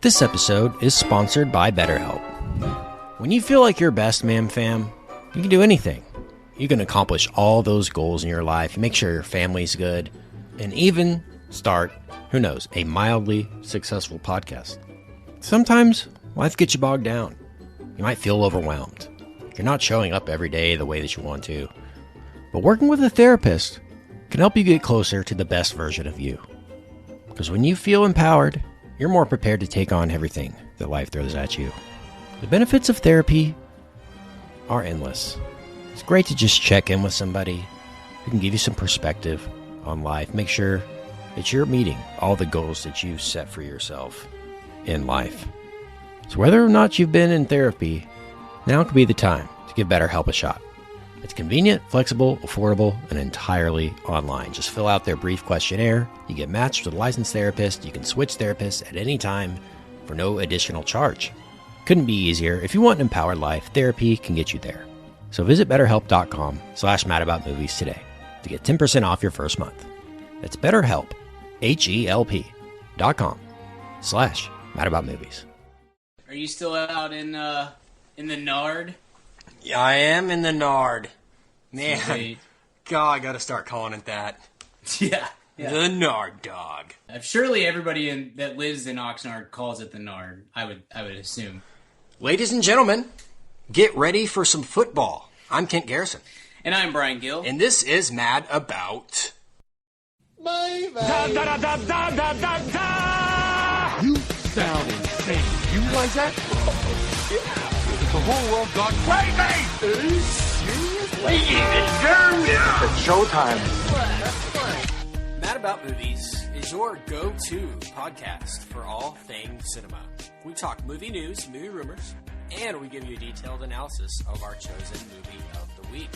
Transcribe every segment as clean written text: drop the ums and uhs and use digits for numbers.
This episode is sponsored by BetterHelp. When you feel like your best, fam, you can do anything. You can accomplish all those goals in your life, make sure your family's good, and even start, who knows, a mildly successful podcast. Sometimes life gets you bogged down. You might feel overwhelmed. You're not showing up every day the way that you want to. But working with a therapist can help you get closer to the best version of you. Because when you feel empowered, you're more prepared to take on everything that life throws at you. The benefits of therapy are endless. It's great to just check in with somebody who can give you some perspective on life. Make sure that you're meeting all the goals that you've set for yourself in life. So whether or not you've been in therapy, now could be the time to give BetterHelp a shot. It's convenient, flexible, affordable, and entirely online. Just fill out their brief questionnaire. You get matched with a licensed therapist. You can switch therapists at any time for no additional charge. Couldn't be easier. If you want an empowered life, therapy can get you there. So visit BetterHelp.com/madaboutmovies today to get 10% off your first month. That's BetterHelp, HELP.com/madaboutmovies. Are you still out in the Nard? Yeah, I am in the Nard. Man, Sweet. God, I gotta start calling it that. Yeah. The Nard dog. Surely everybody that lives in Oxnard calls it the Nard. I would assume. Ladies and gentlemen, get ready for some football. I'm Kent Garrison. And I'm Brian Gill. And this is Mad About... You sound insane. You realize that? Yeah. The whole world gone crazy! Seriously? It's showtime. Mad About Movies is your go-to podcast for all things cinema. We talk movie news, movie rumors, and we give you a detailed analysis of our chosen movie of the week.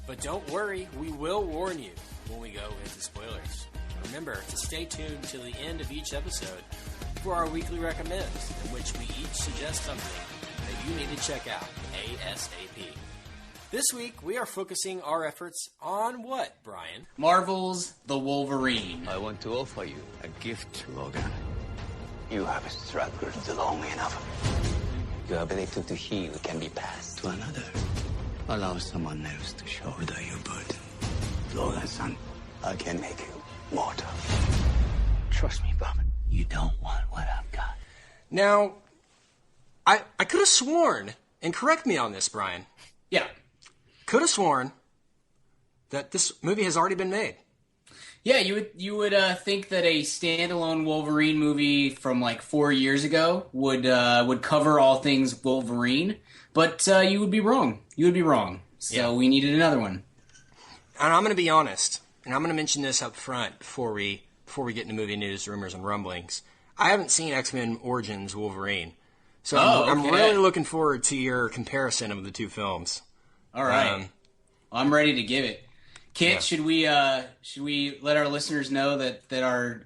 But don't worry, we will warn you when we go into spoilers. Remember to stay tuned till the end of each episode for our weekly recommends, in which we each suggest something that you need to check out ASAP. This week, we are focusing our efforts on what, Brian? Marvel's The Wolverine. I want to offer you a gift, Logan. You have a struggled long enough. Your ability to heal can be passed to another. Allow someone else to shoulder your burden. Logan, son, I can make you mortal. Trust me, Bob. You don't want what I've got. Now, I could have sworn, and correct me on this, Brian. Yeah. Could have sworn that this movie has already been made. Yeah, you would think that a standalone Wolverine movie from like 4 years ago would cover all things Wolverine, but you would be wrong. You would be wrong. So we needed another one. And I'm going to be honest, and I'm going to mention this up front before we get into movie news, rumors, and rumblings. I haven't seen X-Men Origins Wolverine, so I'm really looking forward to your comparison of the two films. All right, I'm ready to give it. Kit, should we let our listeners know that our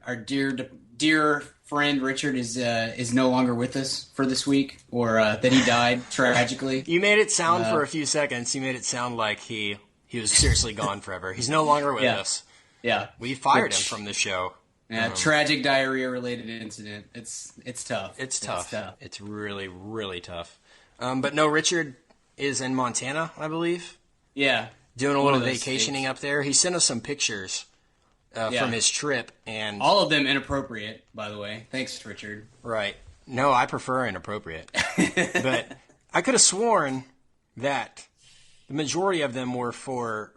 dear friend Richard is no longer with us for this week, or that he died tragically? You made it sound for a few seconds. You made it sound like he was seriously gone forever. He's no longer with us. Yeah, we fired him from the show. Tragic diarrhea-related incident. It's tough. It's tough. It's really, really tough. But no, Richard is in Montana, I believe. Yeah. Doing a little vacationing up there. He sent us some pictures from his trip. And all of them inappropriate, by the way. Thanks, Richard. Right. No, I prefer inappropriate. But I could have sworn that the majority of them were from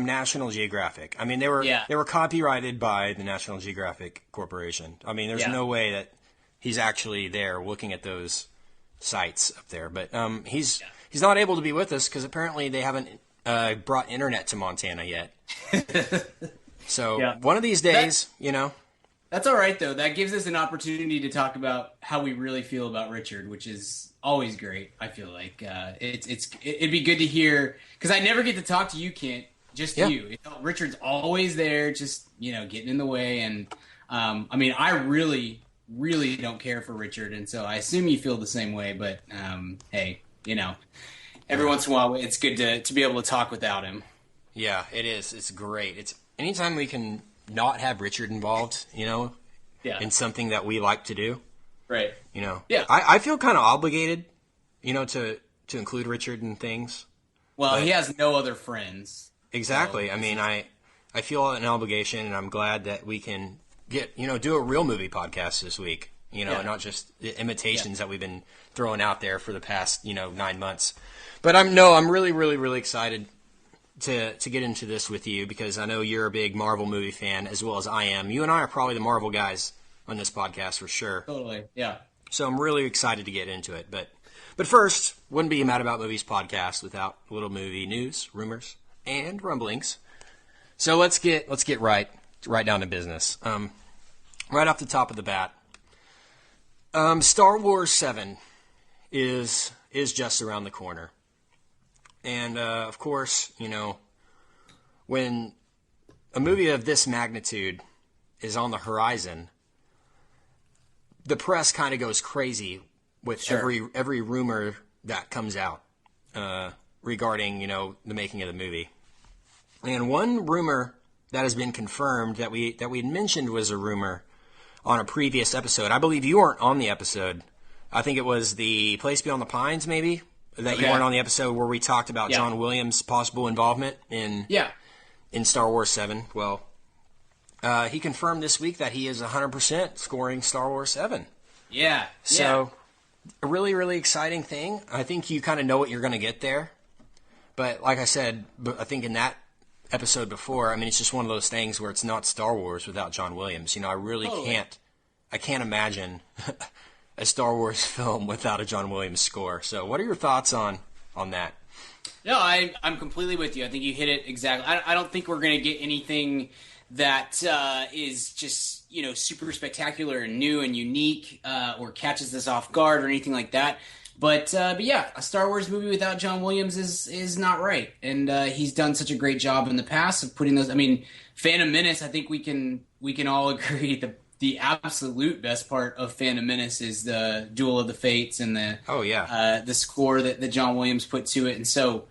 National Geographic. I mean, they were copyrighted by the National Geographic Corporation. I mean, there's no way that he's actually there looking at those sites up there. But he's not able to be with us because apparently they haven't brought internet to Montana yet. So one of these days, That's all right, though. That gives us an opportunity to talk about how we really feel about Richard, which is always great, I feel like. It'd be good to hear, because I never get to talk to you, Kent. Just you. Richard's always there, just getting in the way, and I mean, I really don't care for Richard, and so I assume you feel the same way. But hey, every once in a while, it's good to be able to talk without him. Yeah, it is. It's great. It's anytime we can not have Richard involved, in something that we like to do. Right. You know. Yeah. I feel kind of obligated, you know, to include Richard in things. Well, he has no other friends. Exactly. So I mean, I feel an obligation, and I'm glad that we can do a real movie podcast this week. You know, and not just the imitations that we've been throwing out there for the past 9 months. But I'm really, really, really excited to get into this with you, because I know you're a big Marvel movie fan as well as I am. You and I are probably the Marvel guys on this podcast for sure. Totally, yeah. So I'm really excited to get into it. But first, wouldn't be a Mad About Movies podcast without a little movie news, rumors, and rumblings. So let's get right down to business. Right off the top of the bat, Star Wars 7 is just around the corner. And, of course, when a movie of this magnitude is on the horizon, the press kind of goes crazy with every rumor that comes out regarding, the making of the movie. And one rumor that has been confirmed that we had mentioned was a rumor on a previous episode. I believe you weren't on the episode. I think it was the Place Beyond the Pines, maybe, that you weren't on the episode where we talked about John Williams' possible involvement in Star Wars 7. Well, he confirmed this week that he is 100% scoring Star Wars 7. Yeah. So, a really, really exciting thing. I think you kind of know what you're going to get there. But like I said, I think in that episode before, I mean, it's just one of those things where it's not Star Wars without John Williams. I really can't imagine a Star Wars film without a John Williams score. So what are your thoughts on that? No, I'm completely with you. I think you hit it exactly. I don't think we're going to get anything that is just, super spectacular and new and unique or catches us off guard or anything like that. But yeah, a Star Wars movie without John Williams is not right. And he's done such a great job in the past of putting those. I mean, Phantom Menace, I think we can all agree the absolute best part of Phantom Menace is the Duel of the Fates and the score that John Williams put to it. And so,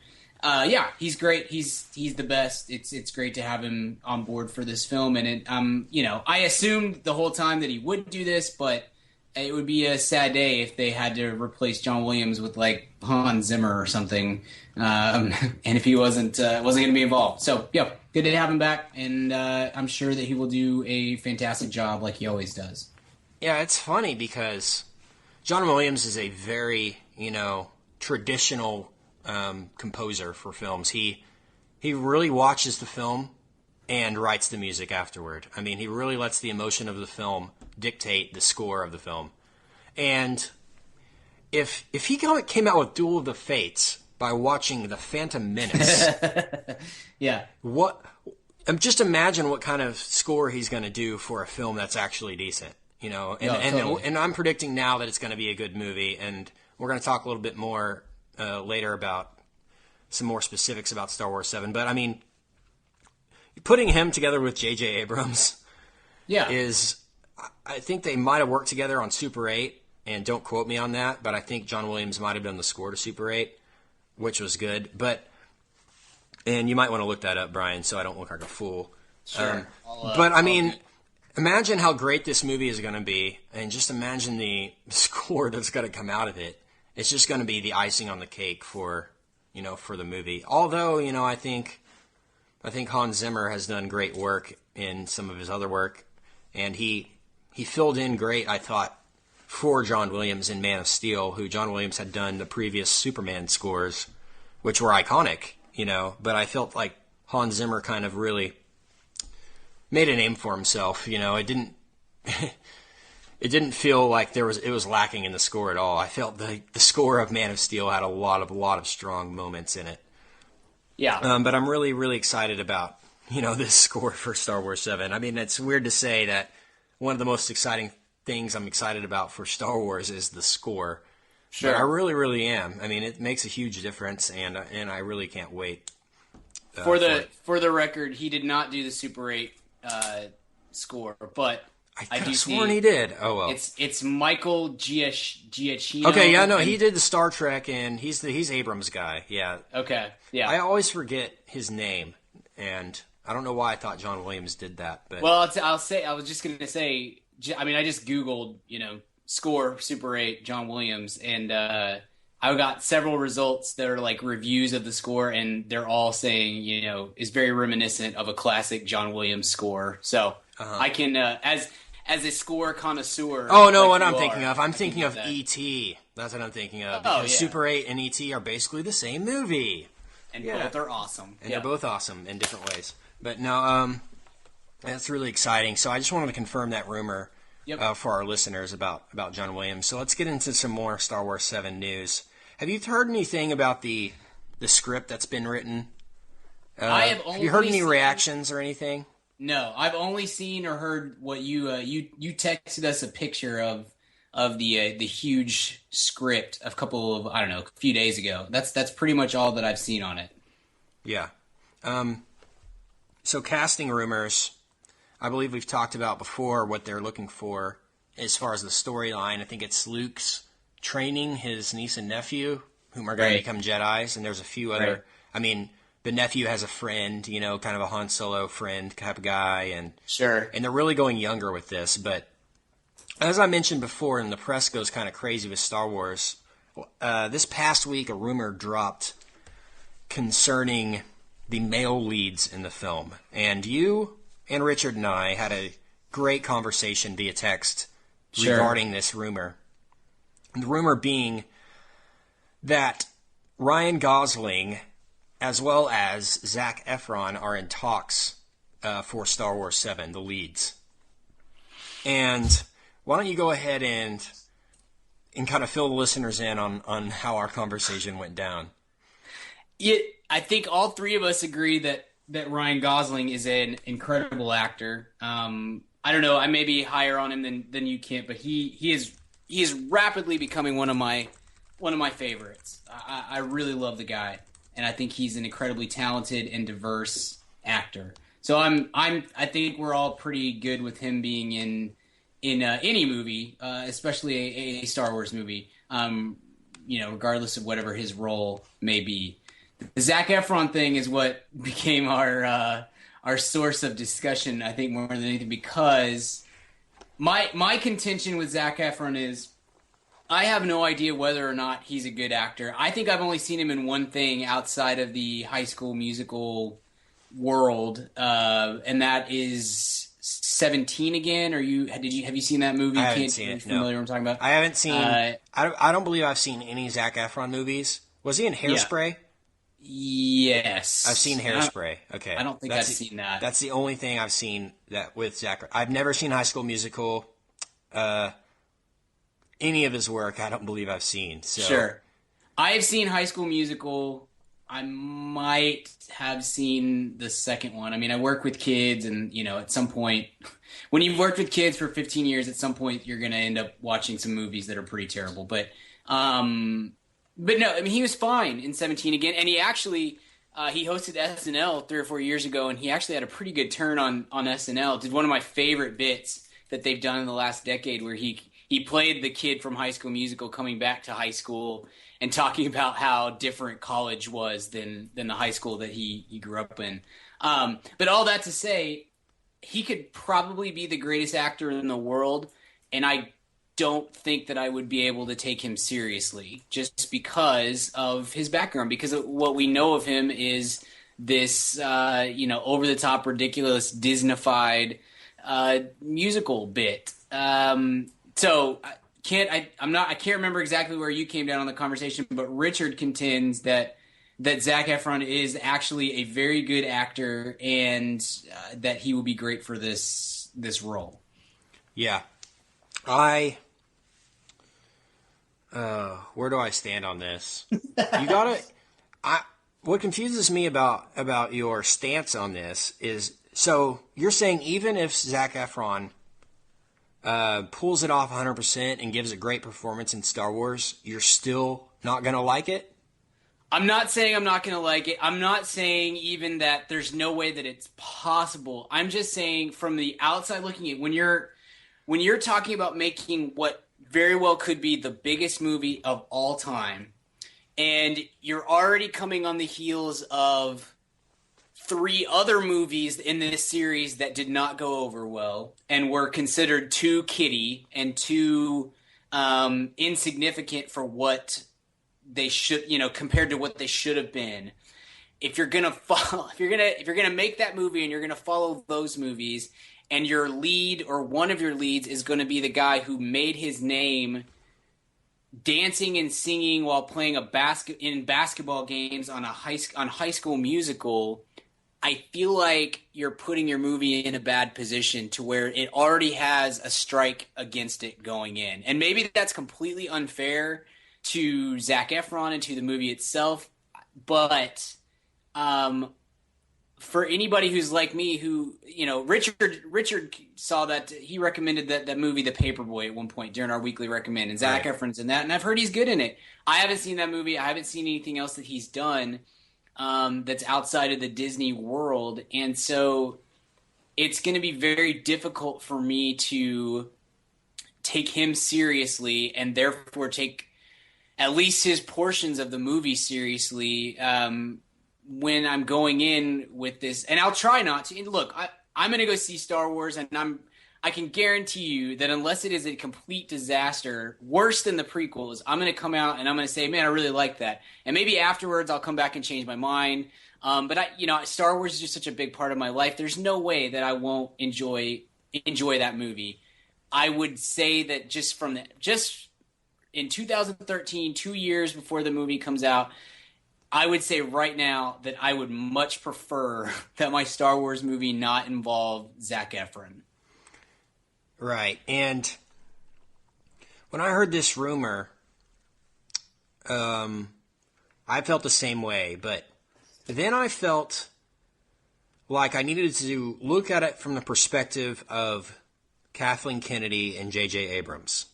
he's great. He's the best. It's great to have him on board for this film. And I assumed the whole time that he would do this, but it would be a sad day if they had to replace John Williams with like Hans Zimmer or something, and if he wasn't going to be involved. So good to have him back, and I'm sure that he will do a fantastic job like he always does. Yeah, it's funny because John Williams is a very traditional composer for films. He really watches the film and writes the music afterward. I mean, he really lets the emotion of the film dictate the score of the film. And if he came out with Duel of the Fates by watching The Phantom Menace, just imagine what kind of score he's going to do for a film that's actually decent, And I'm predicting now that it's going to be a good movie, and we're going to talk a little bit more later about some more specifics about Star Wars 7. But I mean, putting him together with J.J. Abrams is, I think they might have worked together on Super 8, and don't quote me on that, but I think John Williams might have done the score to Super 8, which was good. And you might want to look that up, Brian, so I don't look like a fool. Sure. But I mean, imagine how great this movie is going to be, and just imagine the score that's going to come out of it. It's just going to be the icing on the cake for the movie. Although, I think Hans Zimmer has done great work in some of his other work, and he filled in great, I thought, for John Williams in Man of Steel, who John Williams had done the previous Superman scores, which were iconic, but I felt like Hans Zimmer kind of really made a name for himself. It didn't feel like it was lacking in the score at all. I felt the score of Man of Steel had a lot of strong moments in it. Yeah. But I'm really, really excited about, this score for Star Wars 7. I mean, it's weird to say that one of the most exciting things I'm excited about for Star Wars is the score. Sure. But I really, really am. I mean, it makes a huge difference, and I really can't wait. For the record, he did not do the Super 8 score, but I could have sworn he did. Oh well. It's Michael Giacchino. Okay, yeah, no, he did the Star Trek, and he's Abrams' guy. Yeah. Okay. Yeah. I always forget his name, and I don't know why I thought John Williams did that. But well, I was just going to say. I mean, I just Googled, score, Super 8, John Williams, and I got several results that are like reviews of the score, and they're all saying, is very reminiscent of a classic John Williams score. So I can, as a score connoisseur. Oh, no, what I'm thinking of. I'm thinking of E.T. That's what I'm thinking of. Because yeah. Super 8 and E.T. are basically the same movie. And both are awesome. And they're both awesome in different ways. But no, that's really exciting. So I just wanted to confirm that rumor for our listeners about John Williams. So let's get into some more Star Wars 7 news. Have you heard anything about the script that's been written? Have you heard any reactions or anything? No, I've only seen or heard what you texted us a picture of the huge script a few days ago. That's pretty much all that I've seen on it. Yeah. So casting rumors, I believe we've talked about before what they're looking for as far as the storyline. I think it's Luke's training his niece and nephew, whom are going to become Jedis, and there's a few other. Right. I mean, the nephew has a friend, kind of a Han Solo friend type of guy, and and they're really going younger with this. But as I mentioned before, and the press goes kind of crazy with Star Wars. This past week, a rumor dropped concerning the male leads in the film, and you and Richard and I had a great conversation via text regarding this rumor. The rumor being that Ryan Gosling, as well as Zac Efron, are in talks for Star Wars 7, the leads. And why don't you go ahead and kind of fill the listeners in on how our conversation went down? I think all three of us agree that Ryan Gosling is an incredible actor. I don't know, I may be higher on him than you, Kent, but he is rapidly becoming one of my favorites. I really love the guy, and I think he's an incredibly talented and diverse actor. So I think we're all pretty good with him being in any movie, especially a Star Wars movie. Regardless of whatever his role may be. The Zac Efron thing is what became our source of discussion, I think, more than anything, because my contention with Zac Efron is I have no idea whether or not he's a good actor. I think I've only seen him in one thing outside of the High School Musical world, and that is 17 again. Have you seen that movie? I haven't seen it. Familiar with what I'm talking about? I haven't seen. I don't believe I've seen any Zac Efron movies. Was he in Hairspray? Yeah. Yes. I've seen Hairspray. Okay. I don't think I've seen that. That's the only thing I've seen that with Zac. I've never seen High School Musical. Any of his work, I don't believe I've seen. So. Sure. I have seen High School Musical. I might have seen the second one. I mean, I work with kids, and, at some point, when you've worked with kids for 15 years, at some point you're going to end up watching some movies that are pretty terrible. But no, I mean, he was fine in 17 again, and he actually he hosted SNL 3 or 4 years ago, and he actually had a pretty good turn on SNL. Did one of my favorite bits that they've done in the last decade, where he played the kid from High School Musical coming back to high school and talking about how different college was than the high school that he grew up in. But all that to say, he could probably be the greatest actor in the world, and I don't think that I would be able to take him seriously just because of his background, because of what we know of him is this, over-the-top, ridiculous, Disney-fied musical bit. So I can't remember exactly where you came down on the conversation, but Richard contends that Zac Efron is actually a very good actor, and that he will be great for this role. Yeah. Where do I stand on this? What confuses me about your stance on this is, so you're saying even if Zac Efron pulls it off 100% and gives a great performance in Star Wars, you're still not going to like it? I'm not saying I'm not going to like it. I'm not saying even that there's no way that it's possible. I'm just saying from the outside looking at, when you're talking about making what very well could be the biggest movie of all time, and you're already coming on the heels of 3 other movies in this series that did not go over well and were considered too kiddie and too insignificant for what they should, compared to what they should have been. If you're gonna follow, if you're gonna make that movie and you're gonna follow those movies, and your lead or one of your leads is going to be the guy who made his name dancing and singing while playing in basketball games on High School Musical, I feel like you're putting your movie in a bad position to where it already has a strike against it going in. And maybe that's completely unfair to Zac Efron and to the movie itself, but for anybody who's like me, who, Richard saw that, he recommended that movie, The Paperboy, at one point during our weekly recommend, and Zac Efron's in that, and I've heard he's good in it. I haven't seen that movie. I haven't seen anything else that he's done that's outside of the Disney world, and so it's going to be very difficult for me to take him seriously, and therefore take at least his portions of the movie seriously, when I'm going in with this. And I'll try not to. And look, I'm going to go see Star Wars, and I can guarantee you that unless it is a complete disaster, worse than the prequels, I'm going to come out and I'm going to say, man, I really like that. And maybe afterwards I'll come back and change my mind. But Star Wars is just such a big part of my life. There's no way that I won't enjoy that movie. I would say that just in 2013, 2 years before the movie comes out, I would say right now that I would much prefer that my Star Wars movie not involve Zac Efron. Right. And when I heard this rumor, I felt the same way. But then I felt like I needed to look at it from the perspective of Kathleen Kennedy and J.J. Abrams.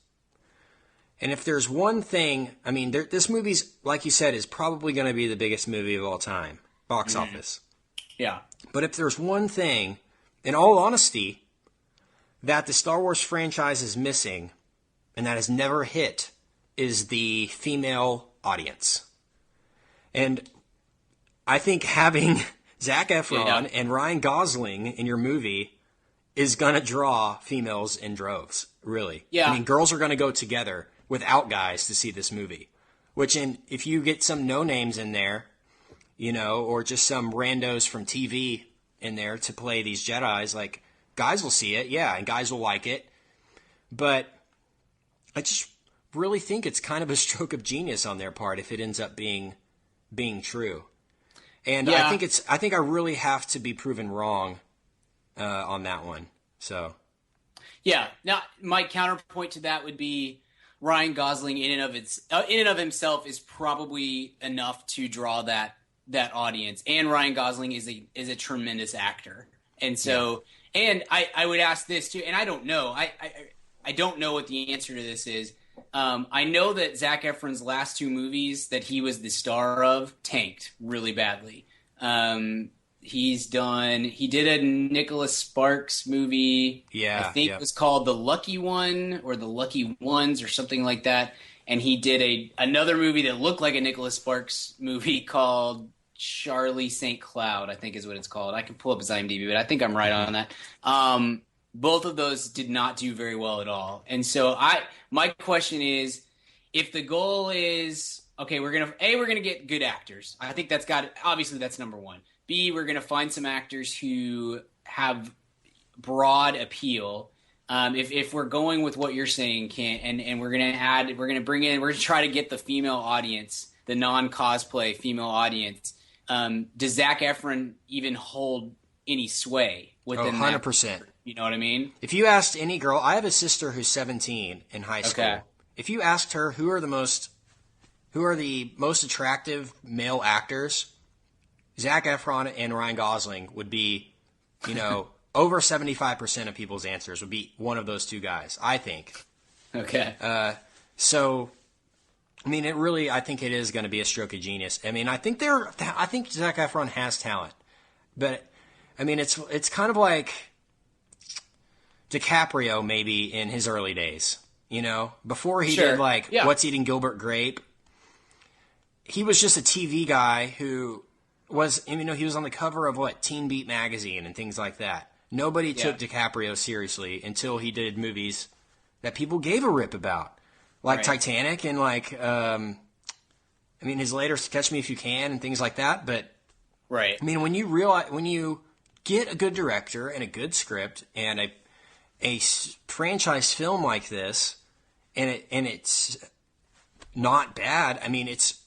And if there's one thing, this movie's, like you said, is probably going to be the biggest movie of all time, box office. Yeah. But if there's one thing, in all honesty, that the Star Wars franchise is missing, and that has never hit, is the female audience. And I think having Zac Efron and Ryan Gosling in your movie is going to draw females in droves, really. Yeah. Girls are going to go together without guys to see this movie. If you get some no-names in there, or just some randos from TV in there to play these Jedis, like, guys will see it, yeah, and guys will like it. But I just really think it's kind of a stroke of genius on their part if it ends up being true. And I think I really have to be proven wrong on that one. So, yeah. Now, my counterpoint to that would be Ryan Gosling in and of himself is probably enough to draw that audience. And Ryan Gosling is a tremendous actor. And so, and I would ask this too, and I don't know. I don't know what the answer to this is. I know that Zac Efron's last two movies that he was the star of tanked really badly. He did a Nicholas Sparks movie. Yeah, I think it was called The Lucky One or The Lucky Ones or something like that. And he did another movie that looked like a Nicholas Sparks movie called Charlie St. Cloud, I think is what it's called. I can pull up his IMDb, but I think I'm right on that. Both of those did not do very well at all. And so my question is, if the goal is, okay, we're gonna get good actors. I think obviously that's number one. B, we're gonna find some actors who have broad appeal. If we're going with what you're saying, Kent, and we're gonna try to get the female audience, the non-cosplay female audience. Does Zac Efron even hold any sway within 100%. You know what I mean? If you asked any girl, I have a sister who's 17 in high school. Okay. If you asked her who are the most attractive male actors, Zac Efron and Ryan Gosling would be, over 75% of people's answers would be one of those two guys, I think. Okay. So, I think it is going to be a stroke of genius. I think Zac Efron has talent, but it's kind of like DiCaprio maybe in his early days, before he did What's Eating Gilbert Grape. He was just a TV guy who was, he was on the cover of Teen Beat magazine and things like that. Nobody took DiCaprio seriously until he did movies that people gave a rip about. like Titanic and like his later Catch Me If You Can and things like that. But right, I mean, when you get a good director and a good script and a franchise film like this, and it's not bad. I mean, it's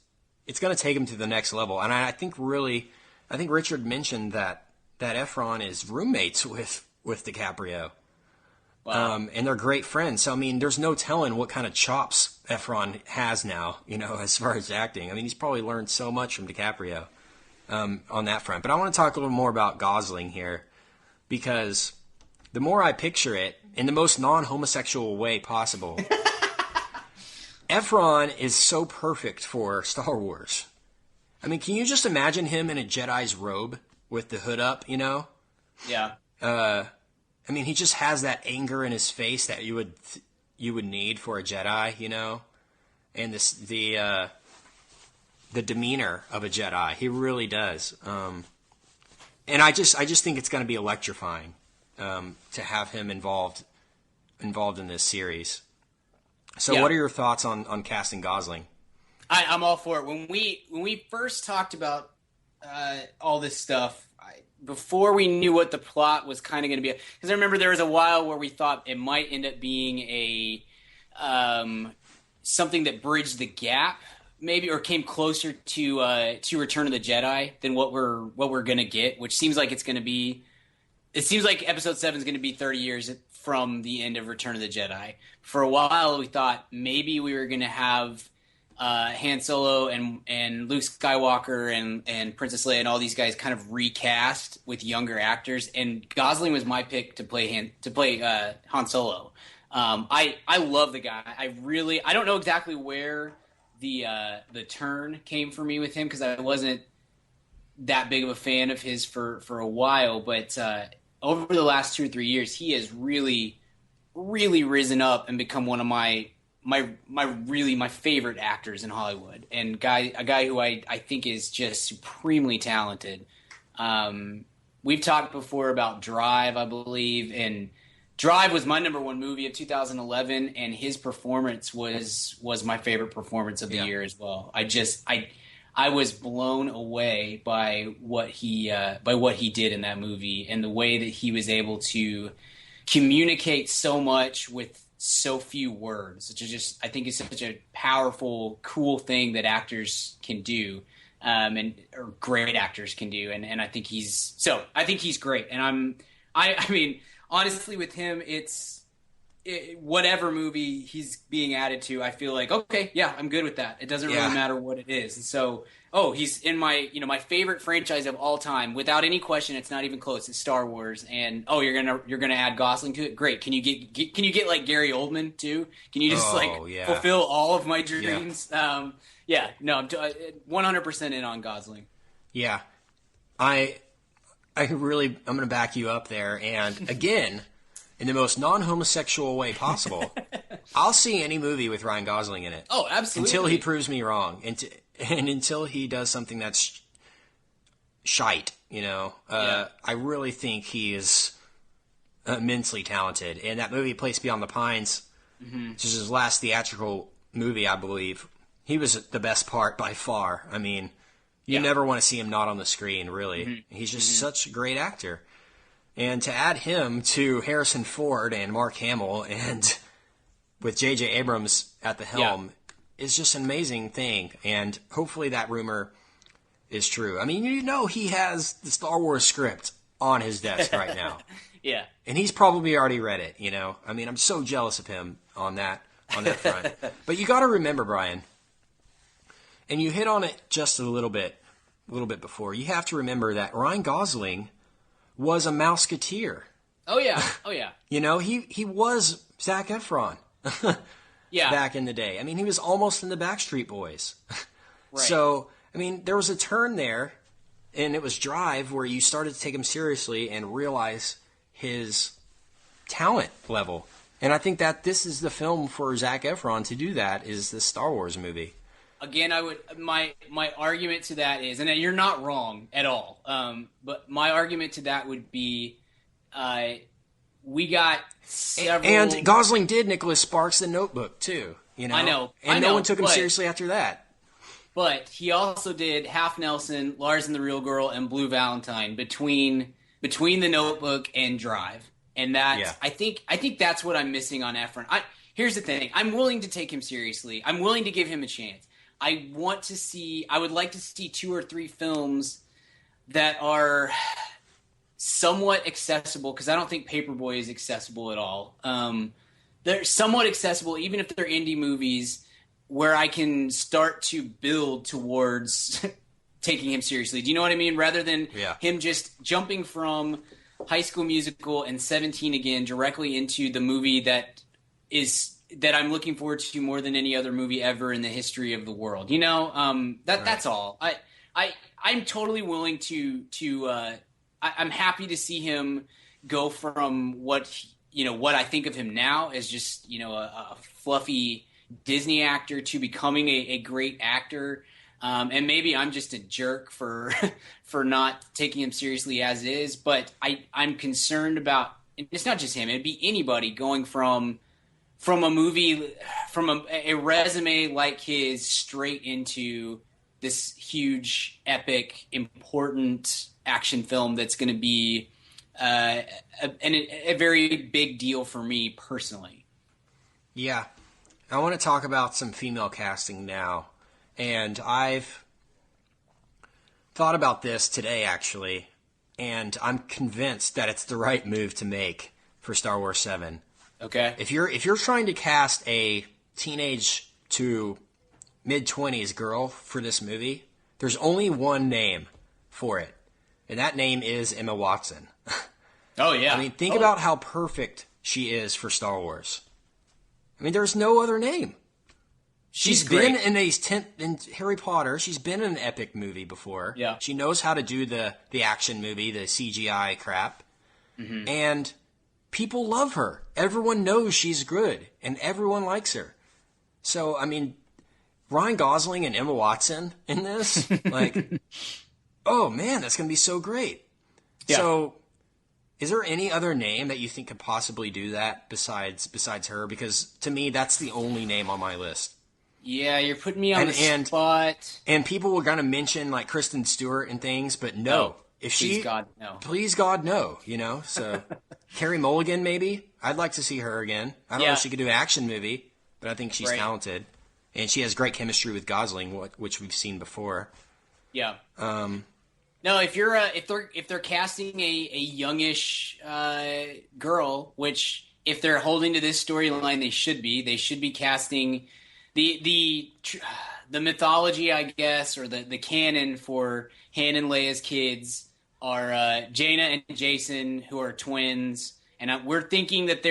going to take him to the next level. And I think Richard mentioned that Efron is roommates with DiCaprio. Wow. And they're great friends. So, I mean, there's no telling what kind of chops Efron has now, as far as acting. I mean, he's probably learned so much from DiCaprio on that front. But I want to talk a little more about Gosling here, because the more I picture it, in the most non-homosexual way possible, Efron is so perfect for Star Wars. I mean, can you just imagine him in a Jedi's robe with the hood up, Yeah. I mean, he just has that anger in his face that you would need for a Jedi, and the demeanor of a Jedi. He really does. And I just think it's going to be electrifying to have him involved in this series. So, What are your thoughts on casting Gosling? I'm all for it. When we first talked about all this stuff, before we knew what the plot was kind of going to be, because I remember there was a while where we thought it might end up being a something that bridged the gap, maybe, or came closer to Return of the Jedi than what we're going to get, which seems like it's going to be. It seems like Episode 7 is going to be 30 years from the end of Return of the Jedi. For a while, we thought maybe we were going to have Han Solo and Luke Skywalker and Princess Leia and all these guys kind of recast with younger actors. And Gosling was my pick to play Han Solo. I love the guy. I don't know exactly where the turn came for me with him, because I wasn't that big of a fan of his for a while, but over the last 2 or 3 years, he has really, really risen up and become one of my favorite actors in Hollywood, and a guy who I think is just supremely talented. We've talked before about Drive, I believe, and Drive was my number one movie of 2011, and his performance was my favorite performance of the year as well. I was blown away by what he did in that movie, and the way that he was able to communicate so much with so few words, which is I think is such a powerful, cool thing that actors can do, or great actors can do, and I think he's great, and I mean, honestly, with him, whatever movie he's being added to, I feel like, okay, yeah, I'm good with that. It doesn't really matter what it is. And so, he's in my favorite franchise of all time, without any question. It's not even close. It's Star Wars. And you're gonna add Gosling to it. Great. Can you get like Gary Oldman too? Can you just fulfill all of my dreams? I'm 100% in on Gosling. Yeah, I'm going to back you up there. And again, in the most non-homosexual way possible, I'll see any movie with Ryan Gosling in it. Oh, absolutely. Until he proves me wrong, and until he does something that's shite, I really think he is immensely talented. And that movie, Place Beyond the Pines, which is his last theatrical movie, I believe, he was the best part by far. I mean, you never want to see him not on the screen, really. Mm-hmm. He's just such a great actor. And to add him to Harrison Ford and Mark Hamill, and with J.J. Abrams at the helm, is just an amazing thing. And hopefully that rumor is true. I mean, he has the Star Wars script on his desk right now. Yeah. And he's probably already read it, I mean, I'm so jealous of him on that front. But you got to remember, Brian, and you hit on it just a little bit before, you have to remember that Ryan Gosling was a Mouseketeer. Oh yeah. He was Zac Efron. Yeah. Back in the day. I mean, he was almost in the Backstreet Boys. Right. So, I mean, there was a turn there, and it was Drive, where you started to take him seriously and realize his talent level. And I think that this is the film for Zac Efron to do that, is this Star Wars movie. Again, my argument to that is, and you're not wrong at all, but my argument to that would be, we got several... And Gosling did Nicholas Sparks' The Notebook, too. You know, I know, and no one took him seriously after that. But he also did Half Nelson, Lars and the Real Girl, and Blue Valentine between The Notebook and Drive. And that I think that's what I'm missing on Efron. Here's the thing: I'm willing to take him seriously. I'm willing to give him a chance. I would like to see 2 or 3 films that are somewhat accessible, because I don't think Paperboy is accessible at all. They're somewhat accessible, even if they're indie movies, where I can start to build towards taking him seriously. Do you know what I mean? Rather than him just jumping from High School Musical and 17 again directly into the movie that I'm looking forward to more than any other movie ever in the history of the world. You know, that's all. I'm totally willing to I'm happy to see him go from what I think of him now as just, a fluffy Disney actor to becoming a great actor. And maybe I'm just a jerk for not taking him seriously as is, but I'm concerned about, it's not just him, it'd be anybody going from a movie, from a resume like his straight into this huge, epic, important action film that's going to be a very big deal for me personally. Yeah. I want to talk about some female casting now. And I've thought about this today, actually, and I'm convinced that it's the right move to make for Star Wars 7. Okay. If you're trying to cast a teenage to mid-20s girl for this movie, there's only one name for it, and that name is Emma Watson. Oh, yeah. I mean, think about how perfect she is for Star Wars. I mean, there's no other name. She's been in Harry Potter. She's been in an epic movie before. Yeah. She knows how to do the action movie, the CGI crap. Mm-hmm. And people love her. Everyone knows she's good, and everyone likes her. So, I mean, Ryan Gosling and Emma Watson in this, oh man, that's going to be so great. Yeah. So, is there any other name that you think could possibly do that besides her? Because to me, that's the only name on my list. Yeah, you're putting me on the spot. And people were going to mention like Kristen Stewart and things, but no. Please God, no. So Carey Mulligan, maybe. I'd like to see her again. I don't know if she could do an action movie, but I think she's talented, and she has great chemistry with Gosling, which we've seen before. Yeah. No, if they're casting a youngish girl, which if they're holding to this storyline, they should be casting the mythology, I guess, or the canon for Han and Leia's kids are Jaina and Jason, who are twins, and we're thinking that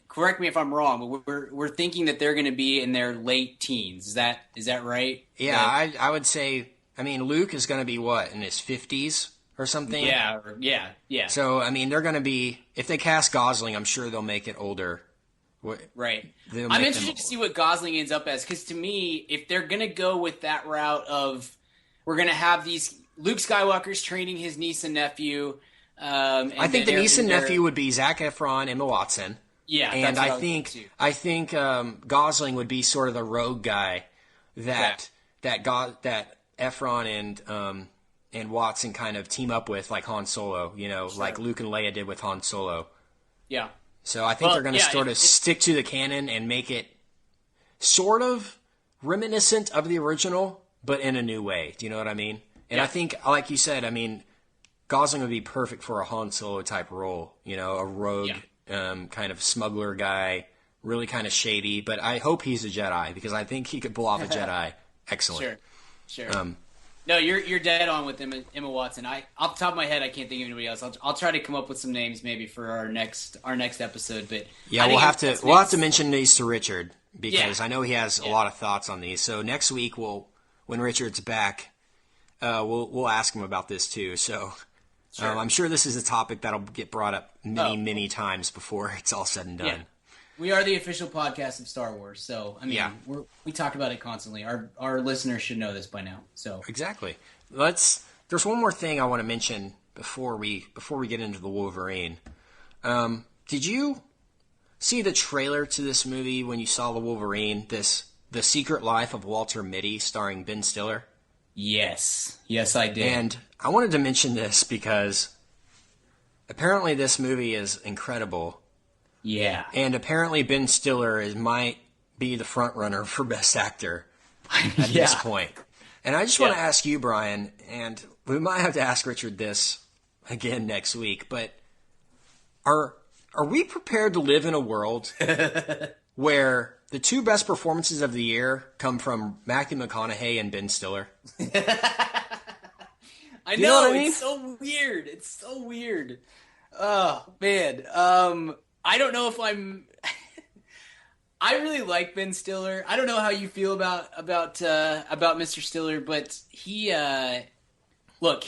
correct me if I'm wrong, but we're thinking that they're going to be in their late teens. Is that right? Yeah, I would say. I mean, Luke is going to be what, in his 50s or something? Yeah. So, I mean, they're going to be, if they cast Gosling, I'm sure they'll make it older. Right. I'm interested to see what Gosling ends up as, because to me, if they're going to go with that route of, we're going to have these Luke Skywalker's training his niece and nephew. I think the niece and nephew would be Zac Efron, Emma Watson. Yeah, and I think Gosling would be sort of the rogue guy that Efron and Watson kind of team up with, like Han Solo, like Luke and Leia did with Han Solo. Yeah. So I think they're going to sort of stick to the canon and make it sort of reminiscent of the original, but in a new way. Do you know what I mean? And I think, like you said, I mean, Gosling would be perfect for a Han Solo type role, a rogue kind of smuggler guy, really kind of shady. But I hope he's a Jedi, because I think he could pull off a Jedi. Excellent. Sure. No, you're dead on with Emma Watson. Off the top of my head, I can't think of anybody else. I'll try to come up with some names maybe for our next episode. But yeah, we'll have to mention these to Richard, because I know he has a lot of thoughts on these. So next week, when Richard's back, we'll ask him about this too. So I'm sure this is a topic that'll get brought up many times before it's all said and done. Yeah. We are the official podcast of Star Wars, so I mean, we talk about it constantly. Our listeners should know this by now. So exactly. There's one more thing I want to mention before we get into the Wolverine. Did you see the trailer to this movie when you saw the Wolverine, The Secret Life of Walter Mitty, starring Ben Stiller? Yes. Yes, I did. And I wanted to mention this because apparently this movie is incredible. Yeah. And apparently Ben Stiller might be the front runner for Best Actor at this point. And I just want to ask you, Brian, and we might have to ask Richard this again next week, but are we prepared to live in a world where the two best performances of the year come from Matthew McConaughey and Ben Stiller? I know what I mean? It's so weird. It's so weird. Oh, man. I don't know if I'm... I really like Ben Stiller. I don't know how you feel about Mr. Stiller, but he... look,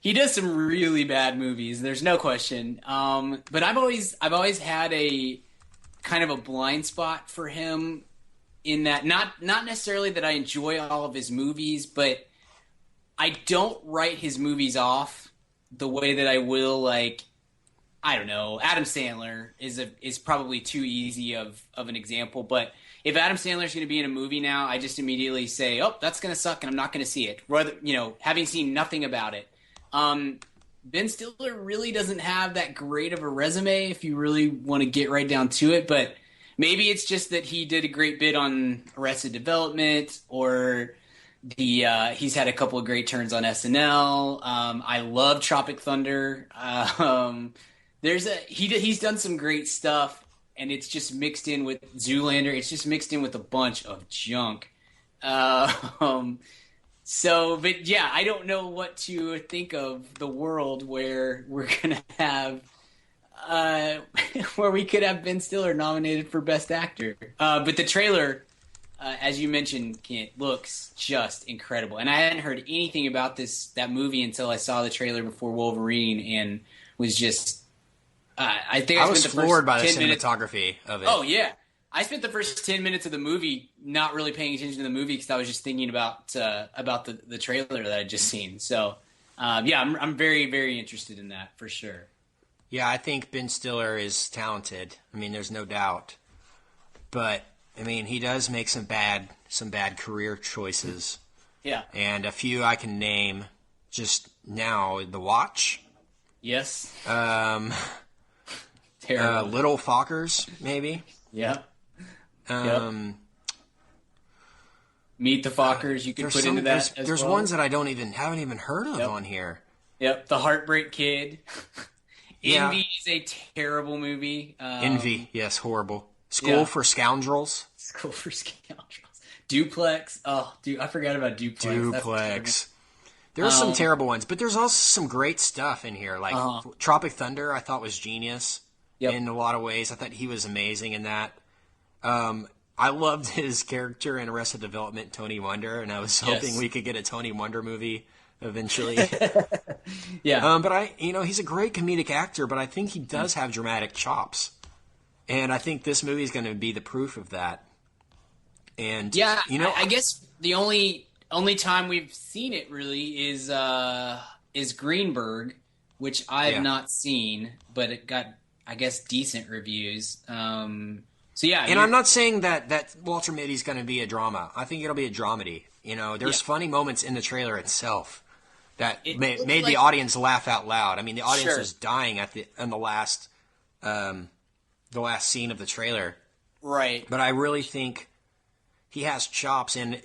he does some really bad movies. There's no question. But I've always had a kind of a blind spot for him in that, not necessarily that I enjoy all of his movies, but I don't write his movies off the way that I will, like, I don't know, Adam Sandler is probably too easy of an example, but if Adam Sandler's going to be in a movie now, I just immediately say, oh, that's going to suck and I'm not going to see it, rather, having seen nothing about it. Ben Stiller really doesn't have that great of a resume if you really want to get right down to it, but maybe it's just that he did a great bit on Arrested Development, or he's had a couple of great turns on SNL. I love Tropic Thunder. He's done some great stuff, and it's just mixed in with Zoolander. It's just mixed in with a bunch of junk. But yeah, I don't know what to think of the world where we're gonna have, where we could have Ben Stiller nominated for Best Actor. But the trailer, as you mentioned, Kent, looks just incredible. And I hadn't heard anything about that movie until I saw the trailer before Wolverine, and was just, I think I was floored by the cinematography of it. Oh yeah. I spent the first 10 minutes of the movie not really paying attention to the movie because I was just thinking about the trailer that I'd just seen. So, I'm very, very interested in that for sure. Yeah, I think Ben Stiller is talented. I mean, there's no doubt. But, I mean, he does make some bad career choices. Yeah. And a few I can name just now. The Watch. Yes. Terrible. Little Fockers, maybe. Yeah. Meet the Fockers, you could put into that as there's well. Ones that I haven't even heard of on here. Yep, The Heartbreak Kid. Envy is a terrible movie. Envy, yes, horrible. School for Scoundrels. School for Scoundrels. Duplex. Oh, dude, I forgot about Duplex. There's some terrible ones, but there's also some great stuff in here. Like Tropic Thunder, I thought was genius in a lot of ways. I thought he was amazing in that. I loved his character in Arrested Development, Tony Wonder, and I was hoping we could get a Tony Wonder movie eventually. Yeah. But he's a great comedic actor, but I think he does have dramatic chops. And I think this movie is going to be the proof of that. And I guess the only time we've seen it really is Greenberg, which I've not seen, but it got, I guess, decent reviews. And I'm not saying that Walter Mitty's going to be a drama. I think it'll be a dramedy. There's funny moments in the trailer itself that made the audience laugh out loud. I mean, the audience was dying in the last scene of the trailer. Right. But I really think he has chops, and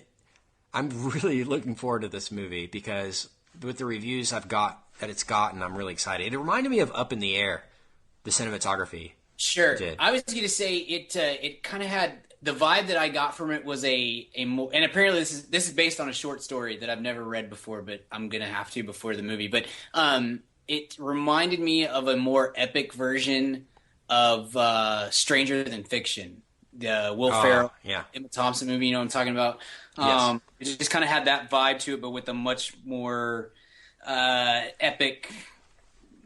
I'm really looking forward to this movie because with the reviews I've got that it's gotten, I'm really excited. It reminded me of Up in the Air, the cinematography. Sure. I was going to say it kind of had the vibe that I got from it was a more, and apparently this is based on a short story that I've never read before, but I'm going to have to before the movie. But it reminded me of a more epic version of Stranger Than Fiction, the Will Ferrell, Emma Thompson movie. You know what I'm talking about? Yes. It just kind of had that vibe to it, but with a much more epic,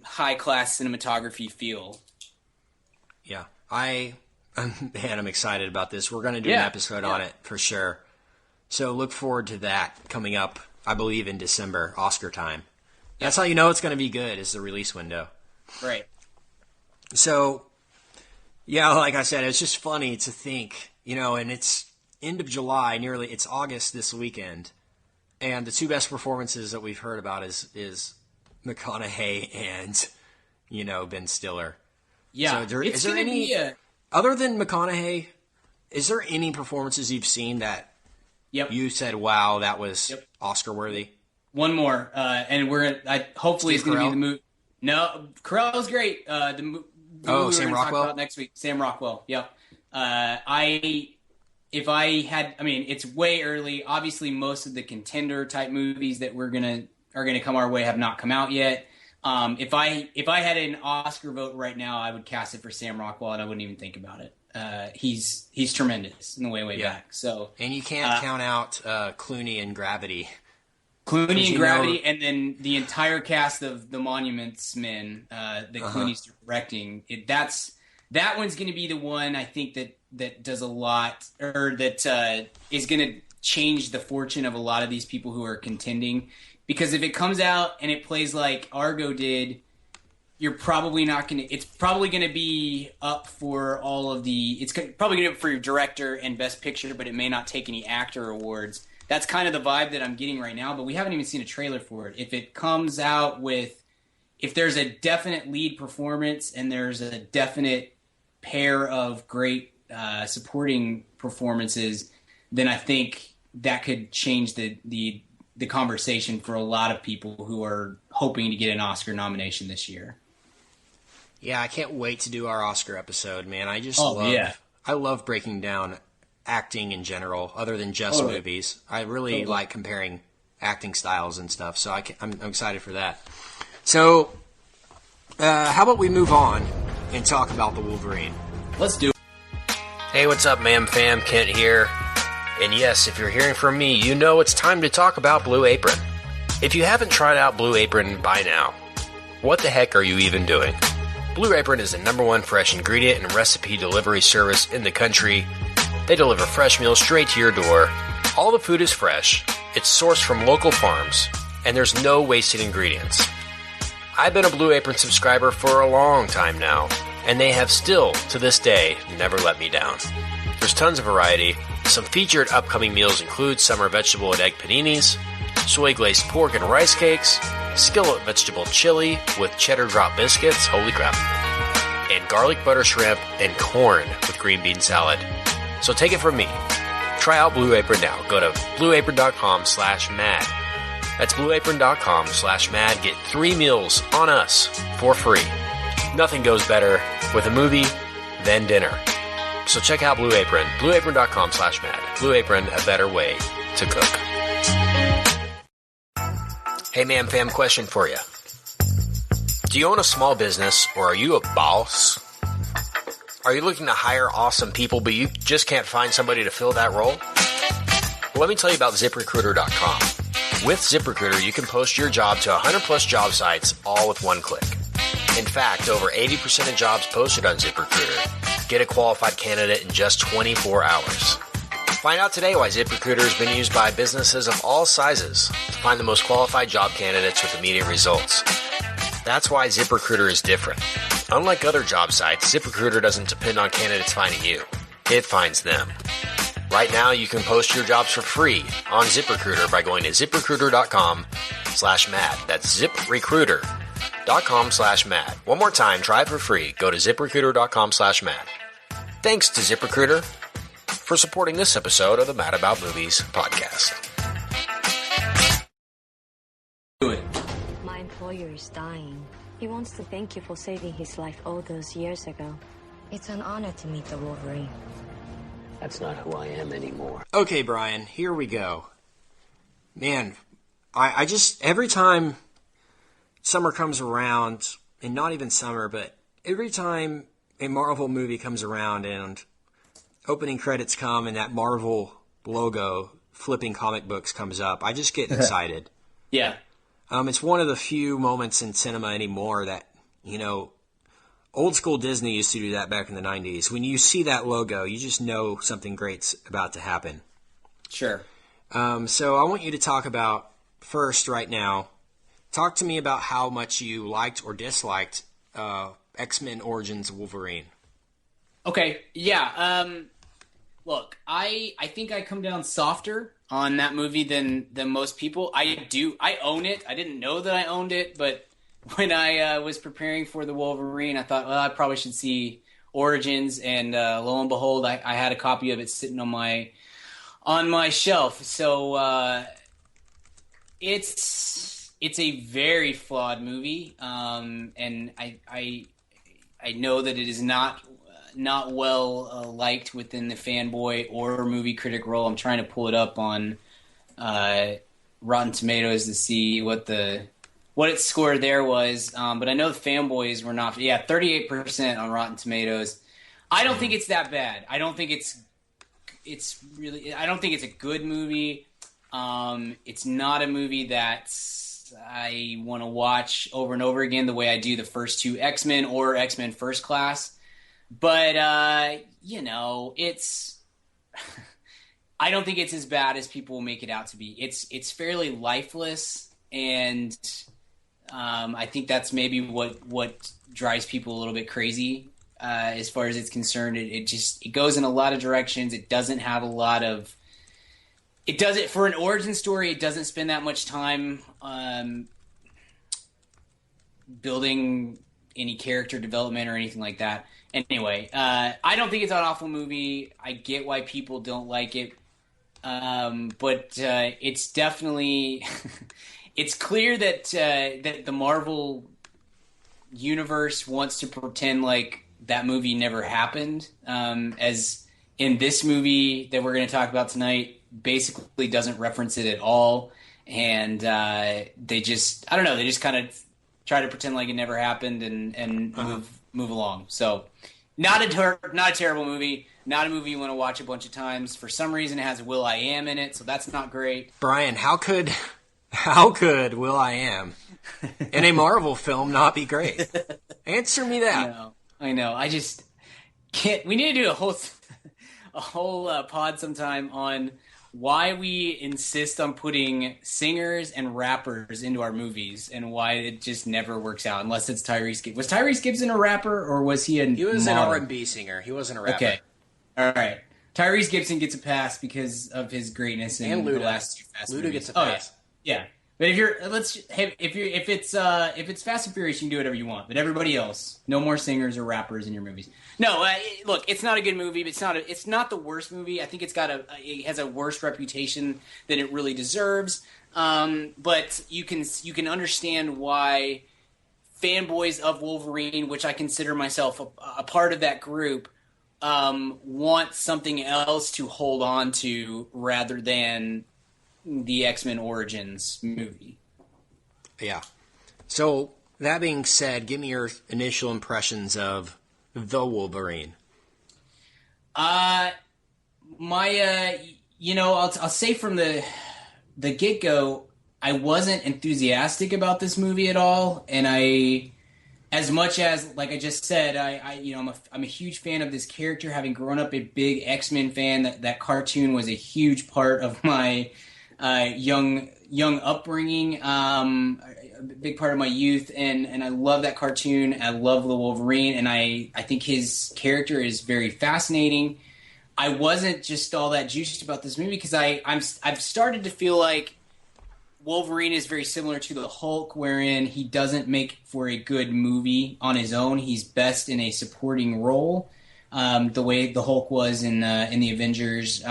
high class cinematography feel. Yeah, I'm excited about this. We're going to do an episode on it for sure. So look forward to that coming up, I believe, in December, Oscar time. That's how you know it's going to be good, is the release window. Right. So Yeah, like I said, it's just funny to think, and it's end of July, it's August this weekend, and the two best performances that we've heard about is McConaughey and, Ben Stiller. Yeah, so is there any, other than McConaughey, is there any performances you've seen that you said, wow, that was Oscar worthy? One more, and hopefully it's going to be the movie. No, Carell's great. Sam Rockwell? Talk about next week. Sam Rockwell. Yep. It's way early. Obviously, most of the contender type movies that are gonna come our way have not come out yet. If I had an Oscar vote right now, I would cast it for Sam Rockwell, and I wouldn't even think about it. He's tremendous in the way back. So, and you can't count out Clooney and Gravity. Clooney and Gravity, and then the entire cast of The Monuments Men that Clooney's directing. That one's going to be the one I think that does a lot, or that is going to change the fortune of a lot of these people who are contending. Because if it comes out and it plays like Argo did, you're probably not going to. It's probably going to be up for all of the. It's probably going to be up for your director and Best Picture, but it may not take any actor awards. That's kind of the vibe that I'm getting right now, but we haven't even seen a trailer for it. If it comes out if there's a definite lead performance and there's a definite pair of great supporting performances, then I think that could change the conversation for a lot of people who are hoping to get an Oscar nomination this year. Yeah, I can't wait to do our Oscar episode, man. I love breaking down acting in general, other than just movies. I really like comparing acting styles and stuff, so I'm excited for that. So, how about we move on and talk about the Wolverine? Let's do it. Hey, what's up, Ma'am Fam? Kent here. And yes, if you're hearing from me, you know it's time to talk about Blue Apron. If you haven't tried out Blue Apron by now, what the heck are you even doing? Blue Apron is the #1 fresh ingredient and recipe delivery service in the country. They deliver fresh meals straight to your door. All the food is fresh, it's sourced from local farms, and there's no wasted ingredients. I've been a Blue Apron subscriber for a long time now, and they have still, to this day, never let me down. There's tons of variety. Some featured upcoming meals include summer vegetable and egg paninis, soy glazed pork and rice cakes, skillet vegetable chili with cheddar drop biscuits, holy crap, and garlic butter shrimp and corn with green bean salad. So take it from me. Try out Blue Apron now. Go to blueapron.com/mad. That's blueapron.com/mad. Get 3 meals on us for free. Nothing goes better with a movie than dinner. So check out Blue Apron. blueapron.com/mad. Blue Apron, a better way to cook. Hey, Ma'am Fam, question for you. Do you own a small business, or are you a boss? Are you looking to hire awesome people, but you just can't find somebody to fill that role? Well, let me tell you about ZipRecruiter.com. With ZipRecruiter, you can post your job to 100+ job sites, all with one click. In fact, over 80% of jobs posted on ZipRecruiter get a qualified candidate in just 24 hours. Find out today why ZipRecruiter has been used by businesses of all sizes to find the most qualified job candidates with immediate results. That's why ZipRecruiter is different. Unlike other job sites, ZipRecruiter doesn't depend on candidates finding you. It finds them. Right now, you can post your jobs for free on ZipRecruiter by going to ZipRecruiter.com/mad. That's ZipRecruiter.com/mad. One more time, try it for free. Go to ZipRecruiter.com/mad. Thanks to ZipRecruiter for supporting this episode of the Mad About Movies podcast. Do it. My employer is dying. He wants to thank you for saving his life all those years ago. It's an honor to meet the Wolverine. That's not who I am anymore. Okay, Brian, here we go. Man, I just, every time summer comes around, and not even summer, but every time a Marvel movie comes around and opening credits come and that Marvel logo flipping comic books comes up, I just get excited. Yeah. It's one of the few moments in cinema anymore that, old school Disney used to do that back in the 90s. When you see that logo, you just know something great's about to happen. Sure. So I want you to talk about, first right now, talk to me about how much you liked or disliked X-Men Origins Wolverine. Okay, yeah. Look, I think I come down softer on that movie than most people. I own it. I didn't know that I owned it, but when I was preparing for the Wolverine, I thought, well, I probably should see Origins, and lo and behold, I had a copy of it sitting on my shelf. So it's a very flawed movie, and I know that it is not well liked within the fanboy or movie critic role. I'm trying to pull it up on Rotten Tomatoes to see what its score there was, but I know the fanboys were not. Yeah, 38% on Rotten Tomatoes. I don't think it's that bad. I don't think it's really. I don't think it's a good movie. It's not a movie that I want to watch over and over again the way I do the first two X-Men or X-Men First Class. But, it's... I don't think it's as bad as people make it out to be. It's fairly lifeless, and I think that's maybe what drives people a little bit crazy as far as it's concerned. It goes in a lot of directions. It doesn't have a lot of... It doesn't, for an origin story, it doesn't spend that much time building any character development or anything like that. Anyway, I don't think it's an awful movie. I get why people don't like it. But it's definitely... it's clear that the Marvel universe wants to pretend like that movie never happened. As in this movie that we're going to talk about tonight, basically doesn't reference it at all. And they just... I don't know. They just kind of try to pretend like it never happened and move along. So... Not a terrible movie. Not a movie you want to watch a bunch of times. For some reason, it has Will.I.am in it, so that's not great. Brian, how could Will.I.am in a Marvel film not be great? Answer me that. I know. I just can't. We need to do a whole pod sometime on why we insist on putting singers and rappers into our movies and why it just never works out unless it's Tyrese Gibson. Was Tyrese Gibson a rapper or was he He was model? an R&B singer. He wasn't a rapper. Okay. All right. Tyrese Gibson gets a pass because of his greatness in the last two Fast Luda gets a pass. Yeah. But if it's Fast and Furious, you can do whatever you want. But everybody else, no more singers or rappers in your movies. No, look, it's not a good movie, but it's not the worst movie. I think it has a worse reputation than it really deserves. But you can understand why fanboys of Wolverine, which I consider myself a part of that group, want something else to hold on to rather than the X-Men Origins movie. Yeah. So, that being said, give me your initial impressions of the Wolverine. I'll say from the get-go, I wasn't enthusiastic about this movie at all, and as much as, like I just said, I'm a huge fan of this character, having grown up a big X-Men fan. That cartoon was a huge part of my young upbringing, a big part of my youth, and I love that cartoon. I love the Wolverine, and I think his character is very fascinating. I wasn't just all that juiced about this movie because I've started to feel like Wolverine is very similar to the Hulk, wherein he doesn't make for a good movie on his own. He's best in a supporting role, the way the Hulk was in the Avengers.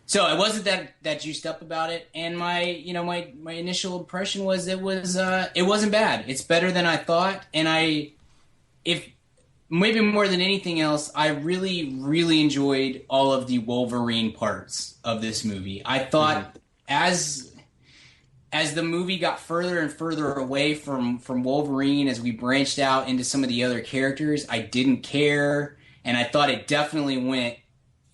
So I wasn't that juiced up about it, and my initial impression was it wasn't bad. It's better than I thought, and if maybe more than anything else, I really, really enjoyed all of the Wolverine parts of this movie. I thought as the movie got further and further away from Wolverine, as we branched out into some of the other characters, I didn't care, and I thought it definitely went.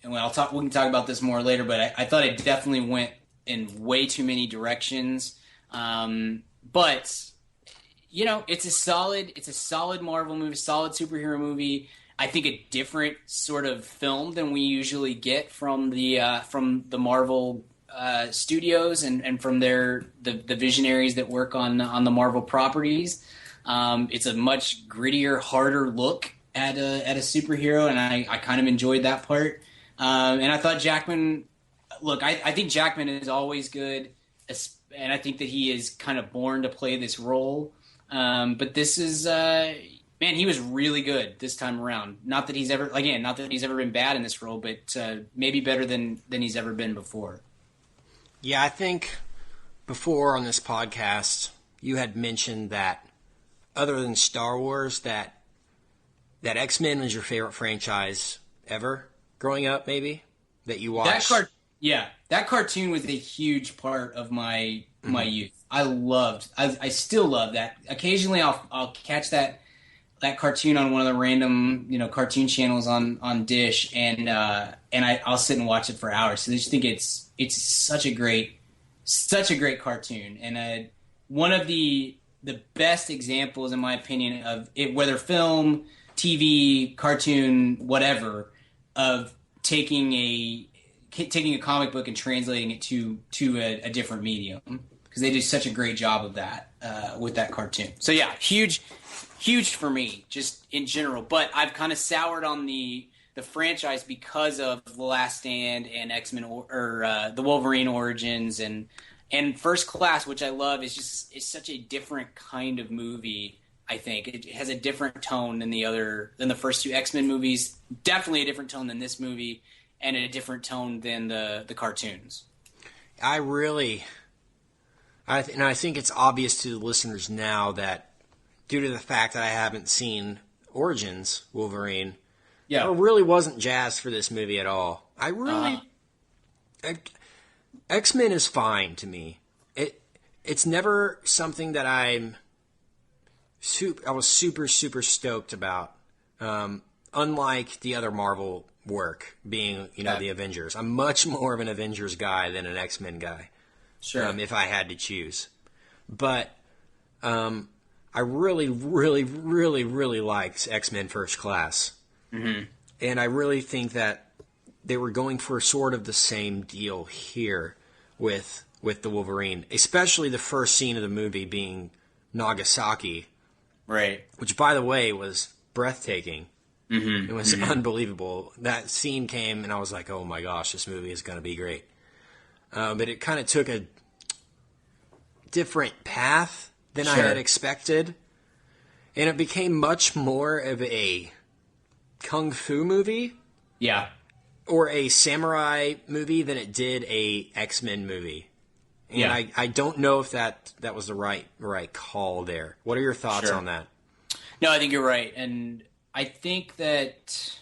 And we can talk about this more later, but I thought it definitely went in way too many directions. But it's a solid Marvel movie, solid superhero movie. I think a different sort of film than we usually get from the Marvel studios and from the visionaries that work on the Marvel properties. It's a much grittier, harder look at a superhero, and I kind of enjoyed that part. And I thought Jackman. Look, I think Jackman is always good, and I think that he is kind of born to play this role. But this is, man, he was really good this time around. Not that he's ever been bad in this role, but maybe better than he's ever been before. Yeah, I think before on this podcast, you had mentioned that other than Star Wars, that X-Men was your favorite franchise ever growing up, maybe, that you watched. That cartoon was a huge part of my youth. I still love that. Occasionally I'll catch that cartoon on one of the random, cartoon channels on Dish, and I'll sit and watch it for hours. So I just think it's such a great cartoon, and one of the best examples, in my opinion, of it, whether film, TV, cartoon, whatever, of taking a comic book and translating it to a different medium, because they do such a great job of that with that cartoon. So yeah, huge for me just in general. But I've kind of soured on the franchise because of The Last Stand and X-Men or the Wolverine Origins and First Class, which I love, is such a different kind of movie. I think it has a different tone than the first two X-Men movies. Definitely a different tone than this movie, and a different tone than the cartoons. I think it's obvious to the listeners now that due to the fact that I haven't seen Origins Wolverine, I really wasn't jazzed for this movie at all. X-Men is fine to me. It's never something that I was super stoked about. Unlike the other Marvel work, being the Avengers, I'm much more of an Avengers guy than an X-Men guy. Sure. If I had to choose, but I really liked X-Men First Class, and I really think that they were going for sort of the same deal here with the Wolverine, especially the first scene of the movie being Nagasaki, right? Which, by the way, was breathtaking. It was unbelievable. That scene came, and I was like, "Oh my gosh, this movie is going to be great." But it kind of took a different path than I had expected, and it became much more of a kung fu movie, or a samurai movie than it did a X-Men movie. And I don't know if that was the right call there. What are your thoughts on that? No, I think you're right, and I think that,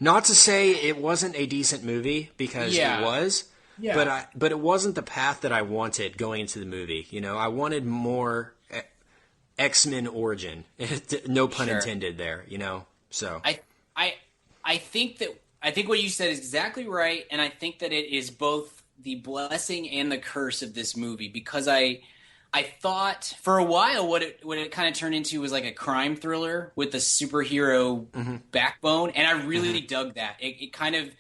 not to say it wasn't a decent movie, because it was, but it wasn't the path that I wanted going into the movie. I wanted more X-Men origin. No pun intended there. So I think what you said is exactly right, and I think that it is both the blessing and the curse of this movie, because I thought for a while what it kind of turned into was like a crime thriller with a superhero backbone, and I really dug that. It kind of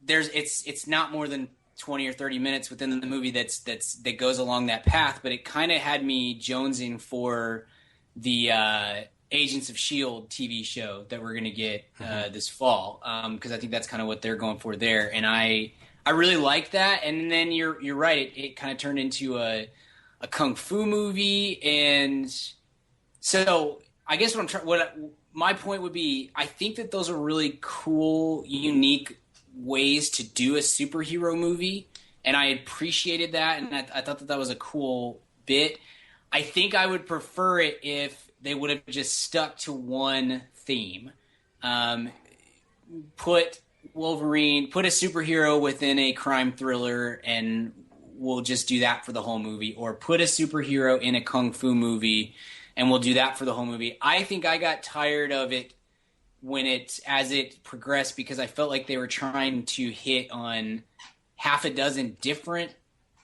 it's not more than 20 or 30 minutes within the movie that goes along that path, but it kind of had me jonesing for the Agents of S.H.I.E.L.D. TV show that we're going to get this fall, because I think that's kind of what they're going for there, and I really like that. And then you're right, it kind of turned into a kung fu movie, and so I guess my point would be, I think that those are really cool, unique ways to do a superhero movie, and I appreciated that, and I thought that was a cool bit. I think I would prefer it if they would have just stuck to one theme. Put Wolverine, put a superhero within a crime thriller, and we'll just do that for the whole movie. Or put a superhero in a kung fu movie, and we'll do that for the whole movie. I think I got tired of it as it progressed, because I felt like they were trying to hit on half a dozen different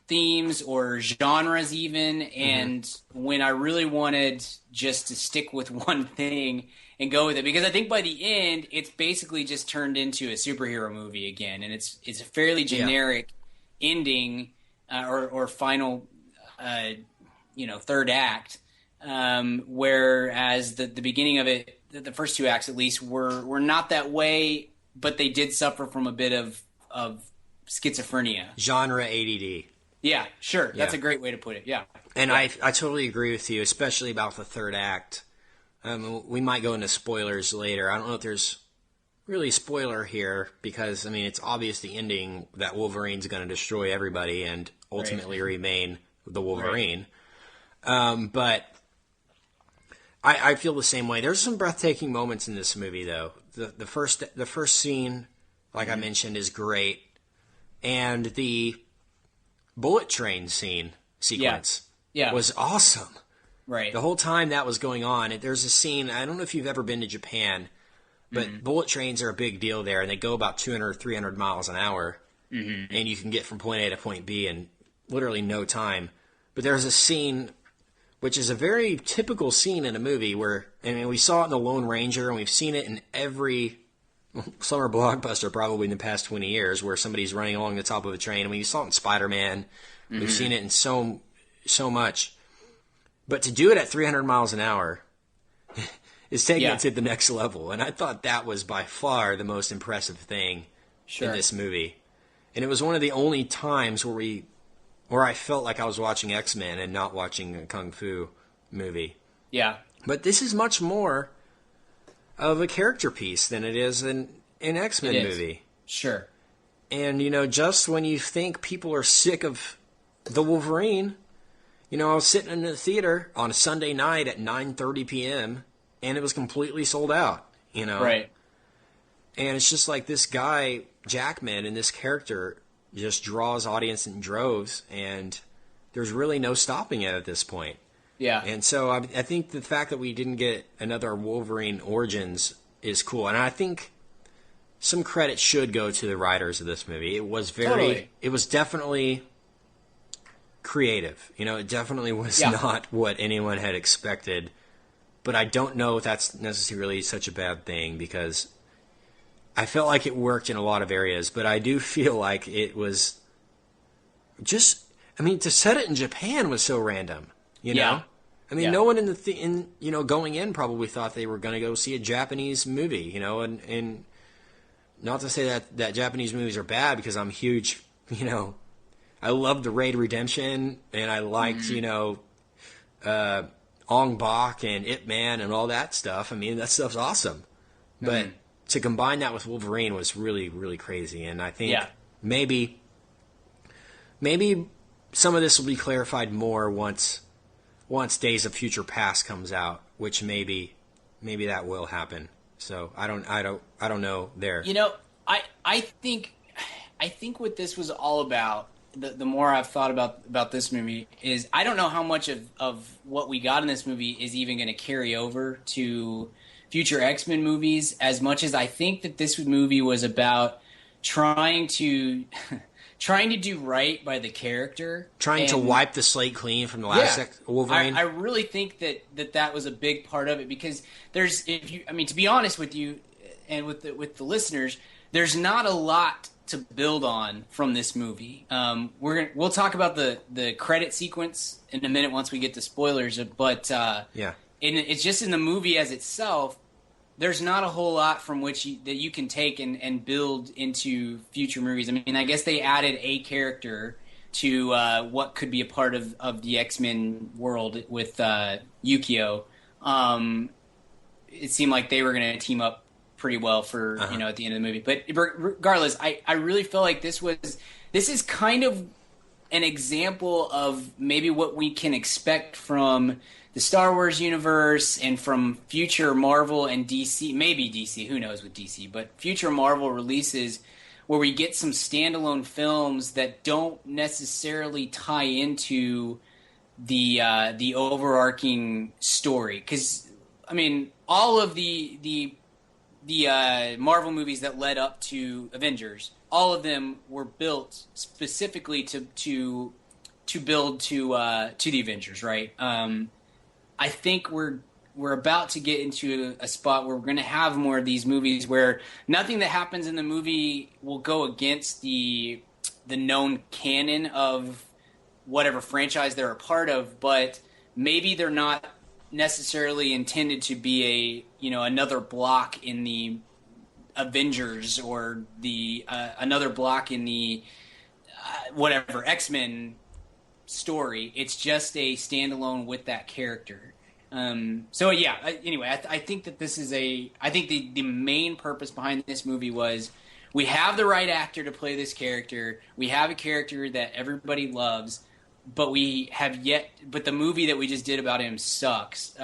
themes or genres even, and when I really wanted just to stick with one thing and go with it, because I think by the end it's basically just turned into a superhero movie again, and it's a fairly generic ending or final third act, whereas the beginning of it, the first two acts at least were not that way, but they did suffer from a bit of schizophrenia. Genre ADD. Yeah, sure. That's a great way to put it. Yeah. And I totally agree with you, especially about the third act. We might go into spoilers later. I don't know if there's really a spoiler here because, I mean, it's obvious the ending that Wolverine's going to destroy everybody and ultimately remain the Wolverine. Right. But I feel the same way. There's some breathtaking moments in this movie, though. The first scene, like I mentioned, is great. And the bullet train sequence was awesome. Right. The whole time that was going on, there's a scene, I don't know if you've ever been to Japan, but bullet trains are a big deal there, and they go about 200 or 300 miles an hour, and you can get from point A to point B in literally no time. But there's a scene, which is a very typical scene in a movie where, I mean, we saw it in The Lone Ranger, and we've seen it in every summer blockbuster probably in the past 20 years, where somebody's running along the top of a train. I mean, you saw it in Spider-Man. We've seen it in so much. But to do it at 300 miles an hour is taking it to the next level. And I thought that was by far the most impressive thing in this movie. And it was one of the only times where I felt like I was watching X-Men and not watching a Kung Fu movie. Yeah. But this is much more of a character piece than it is an X-Men movie. Sure. And, you know, just when you think people are sick of the Wolverine, you know, I was sitting in the theater on a Sunday night at 9:30 p.m., and it was completely sold out, you know? Right. And it's just like this guy, Jackman, and this character just draws audience in droves, and there's really no stopping it at this point. Yeah. And so I think the fact that we didn't get another Wolverine Origins is cool. And I think some credit should go to the writers of this movie. It was it was definitely creative. You know, it definitely was not what anyone had expected. But I don't know if that's necessarily such a bad thing, because I felt like it worked in a lot of areas. But I do feel like it was just, I mean, to set it in Japan was so random. You know, I mean, no one going in probably thought they were going to go see a Japanese movie. You know, and not to say that Japanese movies are bad, because I'm huge. You know, I loved the Raid Redemption, and I liked Ong Bak and Ip Man and all that stuff. I mean, that stuff's awesome. But to combine that with Wolverine was really, really crazy. And I think maybe some of this will be clarified more once Days of Future Past comes out, which maybe that will happen. So I don't know there. You know, I think what this was all about, the more I've thought about this movie, is I don't know how much of what we got in this movie is even going to carry over to future X-Men movies, as much as I think that this movie was about trying to do right by the character. Trying to wipe the slate clean from the last Wolverine. I really think that was a big part of it, because to be honest with you and with the listeners, there's not a lot to build on from this movie. We'll talk about the credit sequence in a minute once we get to spoilers, but it's just in the movie as itself, there's not a whole lot from which that you can take and build into future movies. I mean, I guess they added a character to what could be a part of the X-Men world with Yukio. It seemed like they were going to team up pretty well for at the end of the movie. But regardless, I really feel like this is kind of an example of maybe what we can expect from the Star Wars universe and from future Marvel and DC, maybe DC, who knows with DC, but future Marvel releases where we get some standalone films that don't necessarily tie into the overarching story. Because, I mean, all of the Marvel movies that led up to Avengers, all of them were built specifically to build to the Avengers, right? I think we're about to get into a spot where we're going to have more of these movies where nothing that happens in the movie will go against the known canon of whatever franchise they're a part of, but maybe they're not necessarily intended to be another block in the Avengers or the another block in the whatever X-Men story. It's just a standalone with that character. So yeah. Anyway, I think that this is I think the main purpose behind this movie was we have the right actor to play this character. We have a character that everybody loves, but but the movie that we just did about him sucks.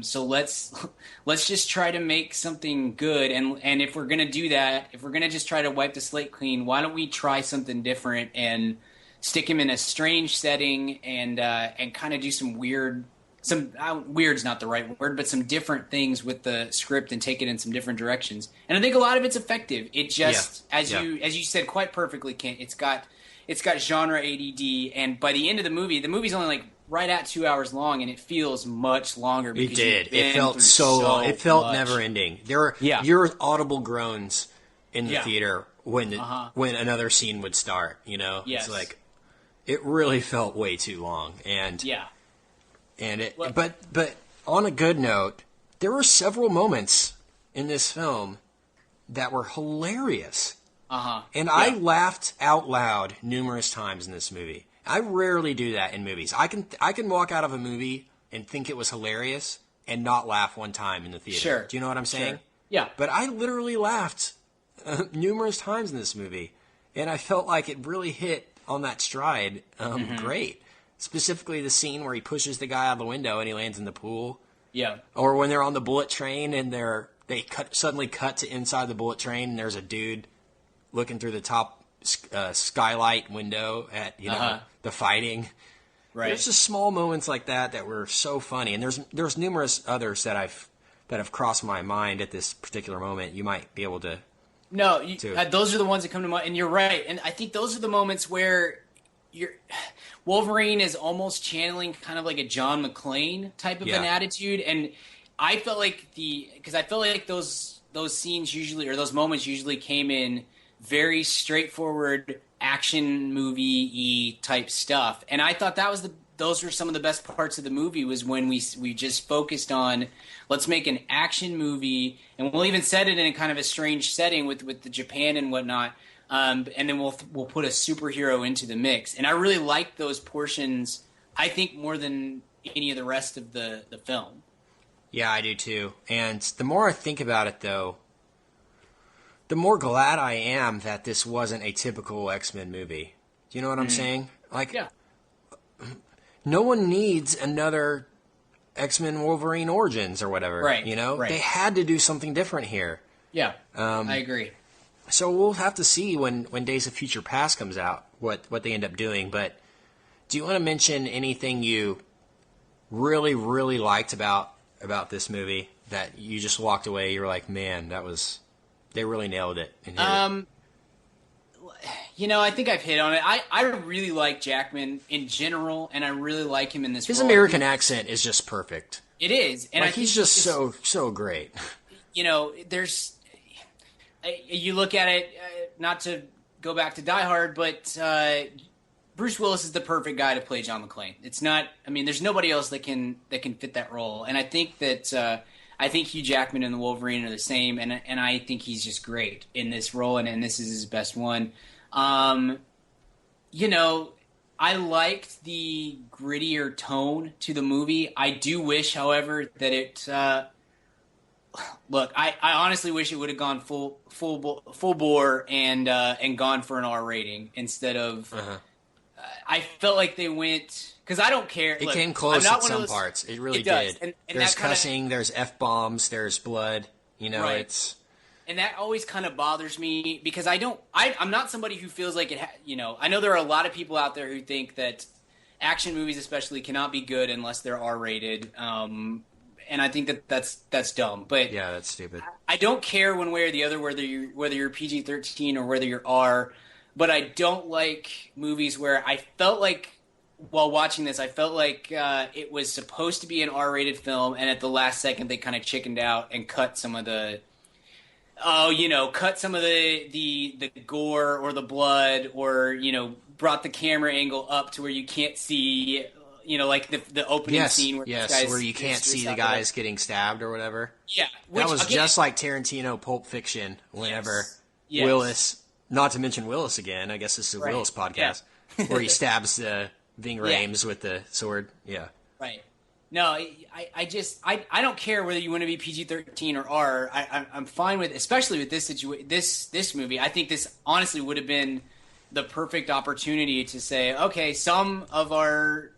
So let's just try to make something good. And if we're gonna do that, if we're gonna just try to wipe the slate clean, why don't we try something different and stick him in a strange setting and kind of do some weird's not the right word, but some different things with the script and take it in some different directions. And I think a lot of it's effective. It just, as you said quite perfectly, Kent, it's got genre ADD, and by the end of the movie's only like right at 2 hours long, and it feels much longer. It did. It felt so long. It felt never ending. There were your audible groans in the theater when another scene would start. It's like it really felt way too long, and but on a good note, there were several moments in this film that were hilarious. And I laughed out loud numerous times in this movie. I rarely do that in movies. I can walk out of a movie and think it was hilarious and not laugh one time in the theater. Sure. Do you know what I'm saying? Sure. Yeah. But I literally laughed numerous times in this movie, and I felt like it really hit on that stride great. Specifically the scene where he pushes the guy out the window and he lands in the pool. Yeah. Or when they're on the bullet train and they suddenly cut to inside the bullet train and there's a dude looking through the top skylight window at the fighting. Right. There's just small moments like that were so funny, and there's numerous others that have crossed my mind at this particular moment. You might be able to. No, those are the ones that come to mind, and you're right. And I think those are the moments where Wolverine is almost channeling kind of like a John McClane type of an attitude, and I felt like those scenes usually, or those moments usually came in very straightforward action movie-y type stuff, and I thought those were some of the best parts of the movie, was when we just focused on, let's make an action movie, and we'll even set it in a kind of a strange setting with the Japan and whatnot, and then we'll put a superhero into the mix, and I really liked those portions, I think, more than any of the rest of the film. Yeah, I do too, and the more I think about it, though, the more glad I am that this wasn't a typical X-Men movie. Do you know what I'm saying? Like, no one needs another X-Men Wolverine Origins or whatever. Right. Right. They had to do something different here. Yeah, I agree. So we'll have to see when Days of Future Past comes out what they end up doing. But do you want to mention anything you really, really liked about this movie that you just walked away, you were like, man, they really nailed it. I think I've hit on it. I really like Jackman in general, and I really like him in this His role. American accent is just perfect. It is. And he's just so great. You look at it, not to go back to Die Hard, but Bruce Willis is the perfect guy to play John McClane. It's not, there's nobody else that can fit that role. And I think that... I think Hugh Jackman and the Wolverine are the same, and I think he's just great in this role, and this is his best one. I liked the grittier tone to the movie. I do wish, however, that it. Look, I honestly wish it would have gone full bore and gone for an R rating instead of. I felt like they went. Because I don't care. It came close at some parts. It really did. And there's cussing, there's F-bombs, there's blood. Right. It's... And that always kind of bothers me because I'm not somebody who feels like it, I know there are a lot of people out there who think that action movies especially cannot be good unless they're R-rated. And I think that's dumb. But yeah, that's stupid. I don't care one way or the other whether you're PG-13 or whether you're R, but I don't like movies where I felt like, while watching this, I felt like it was supposed to be an R-rated film, and at the last second they kind of chickened out and cut some of the gore or the blood, or brought the camera angle up to where you can't see like the opening scene where where you can't see the guys getting stabbed or whatever. Yeah, that was just like Tarantino Pulp Fiction. Whenever Willis, not to mention Willis again, I guess this is a Willis podcast, where he stabs Ving Rhames with the sword. Yeah, right. No, I don't care whether you want to be PG-13 or R. I'm fine with, especially with this movie. I think this honestly would have been the perfect opportunity to say, okay, some of our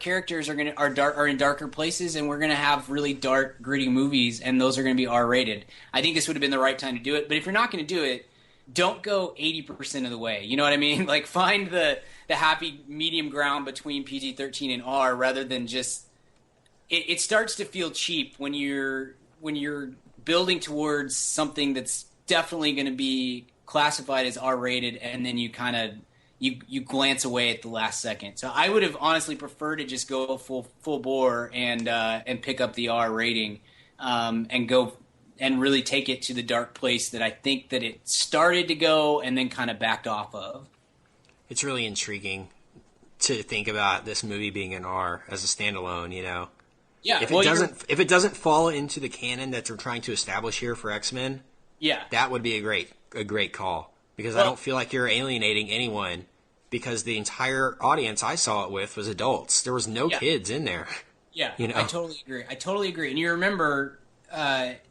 characters are in darker places, and we're gonna have really dark, gritty movies, and those are gonna be R-rated. I think this would have been the right time to do it. But if you're not gonna do it, don't go 80% of the way. You know what I mean? Like, find the happy medium ground between PG-13 and R, rather than just it starts to feel cheap when you're building towards something that's definitely going to be classified as R-rated, and then you kind of you glance away at the last second. So I would have honestly preferred to just go full bore and pick up the R rating, and go and really take it to the dark place that I think that it started to go and then kind of backed off of. It's really intriguing to think about this movie being an R as a standalone, you know. Yeah. If it doesn't fall into the canon that they're trying to establish here for X-Men, that would be a great call, because I don't feel like you're alienating anyone, because the entire audience I saw it with was adults. There was no kids in there. Yeah, you know? I totally agree. And you remember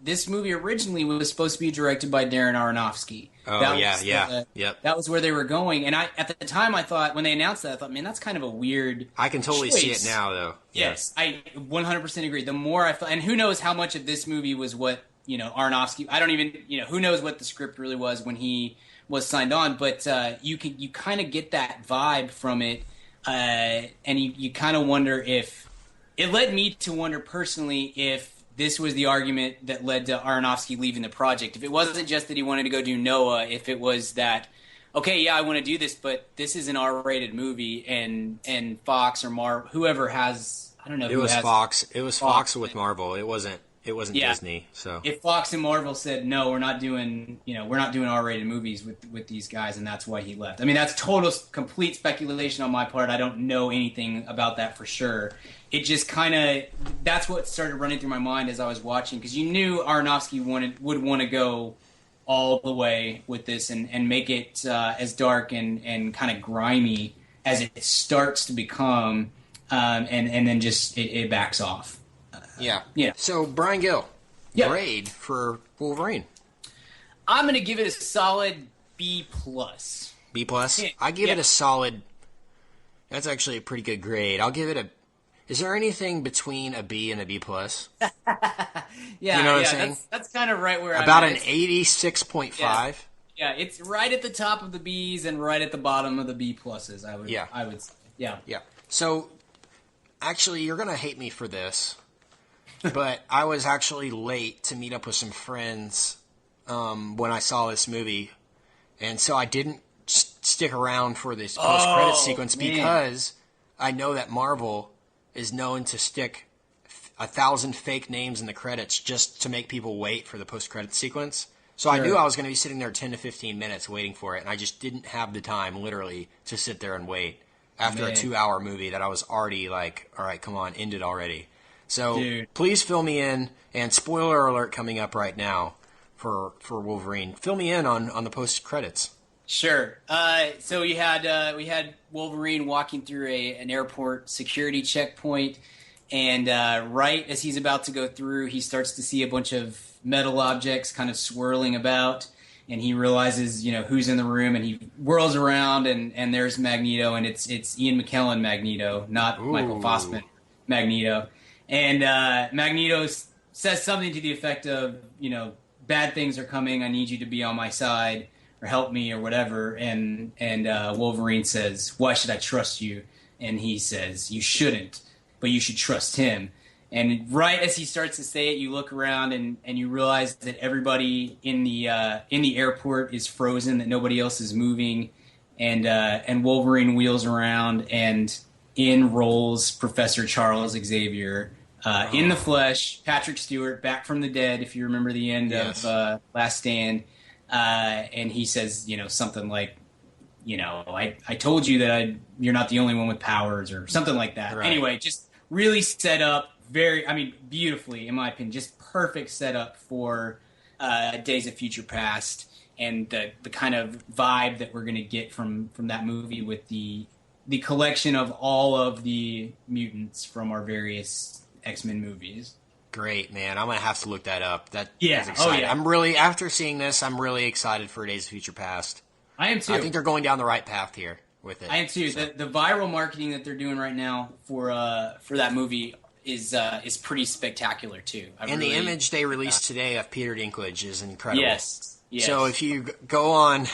this movie originally was supposed to be directed by Darren Aronofsky. Oh, That was where they were going. And at the time, I thought, when they announced that, I thought, man, that's kind of a weird I can totally choice. see it now, though. Yes, I 100% agree. The more I felt, and who knows how much of this movie was what, Aronofsky, I don't even, who knows what the script really was when he was signed on, but you kind of get that vibe from it, and you kind of wonder if, it led me to wonder personally if this was the argument that led to Aronofsky leaving the project. If it wasn't just that he wanted to go do Noah, if it was that, okay, yeah, I want to do this, but this is an R-rated movie, and Fox or Marvel, whoever has, I don't know. It was Fox. It was Fox with Marvel. It wasn't Disney. So if Fox and Marvel said no, we're not doing R-rated movies with these guys, and that's why he left. I mean, that's complete speculation on my part. I don't know anything about that for sure. It just kind of, that's what started running through my mind as I was watching, because you knew Aronofsky would want to go all the way with this and make it as dark and kind of grimy as it starts to become, and then just it backs off. Yeah. Yeah. So, Brian Gill, grade for Wolverine. I'm going to give it a solid B+. B+? Yeah. I give it a solid, that's actually a pretty good grade. I'll give it is there anything between a B and a B+? Yeah, you know what I'm saying? That's kind of right where I'm about at. An 86.5. Yeah, it's right at the top of the B's and right at the bottom of the B+. I would say. Yeah. Yeah. So, actually, you're going to hate me for this, but I was actually late to meet up with some friends when I saw this movie, and so I didn't stick around for this post-credit sequence because I know that Marvel is known to stick 1,000 fake names in the credits just to make people wait for the post-credit sequence. So I knew I was going to be sitting there 10 to 15 minutes waiting for it, and I just didn't have the time, literally, to sit there and wait after a 2-hour movie that I was already like, all right, come on, end it already. So please fill me in, and spoiler alert coming up right now for Wolverine. Fill me in on the post-credits. Sure. So we had Wolverine walking through an airport security checkpoint, and right as he's about to go through, he starts to see a bunch of metal objects kind of swirling about, and he realizes, who's in the room, and he whirls around, and there's Magneto, and it's Ian McKellen Magneto, not Michael Fassbender Magneto. And Magneto says something to the effect of, bad things are coming, I need you to be on my side, or help me, or whatever. And Wolverine says, why should I trust you? And he says, you shouldn't, but you should trust him. And right as he starts to say it, you look around and you realize that everybody in the airport is frozen, that nobody else is moving. And Wolverine wheels around, and in rolls Professor Charles Xavier, in the flesh, Patrick Stewart, back from the dead, if you remember the end of Last Stand. And he says, something like, I told you that you're not the only one with powers or something like that. Right. Anyway, just really set up beautifully, in my opinion, just perfect setup for Days of Future Past and the kind of vibe that we're going to get from that movie with the collection of all of the mutants from our various X-Men movies. Great, man. I'm going to have to look that up. That's exciting. Oh, yeah. I'm really, after seeing this, I'm really excited for Days of Future Past. I am too. I think they're going down the right path here with it. I am too. So. The viral marketing that they're doing right now for that movie is pretty spectacular too. The image they released today of Peter Dinklage is incredible. Yes. So if you go on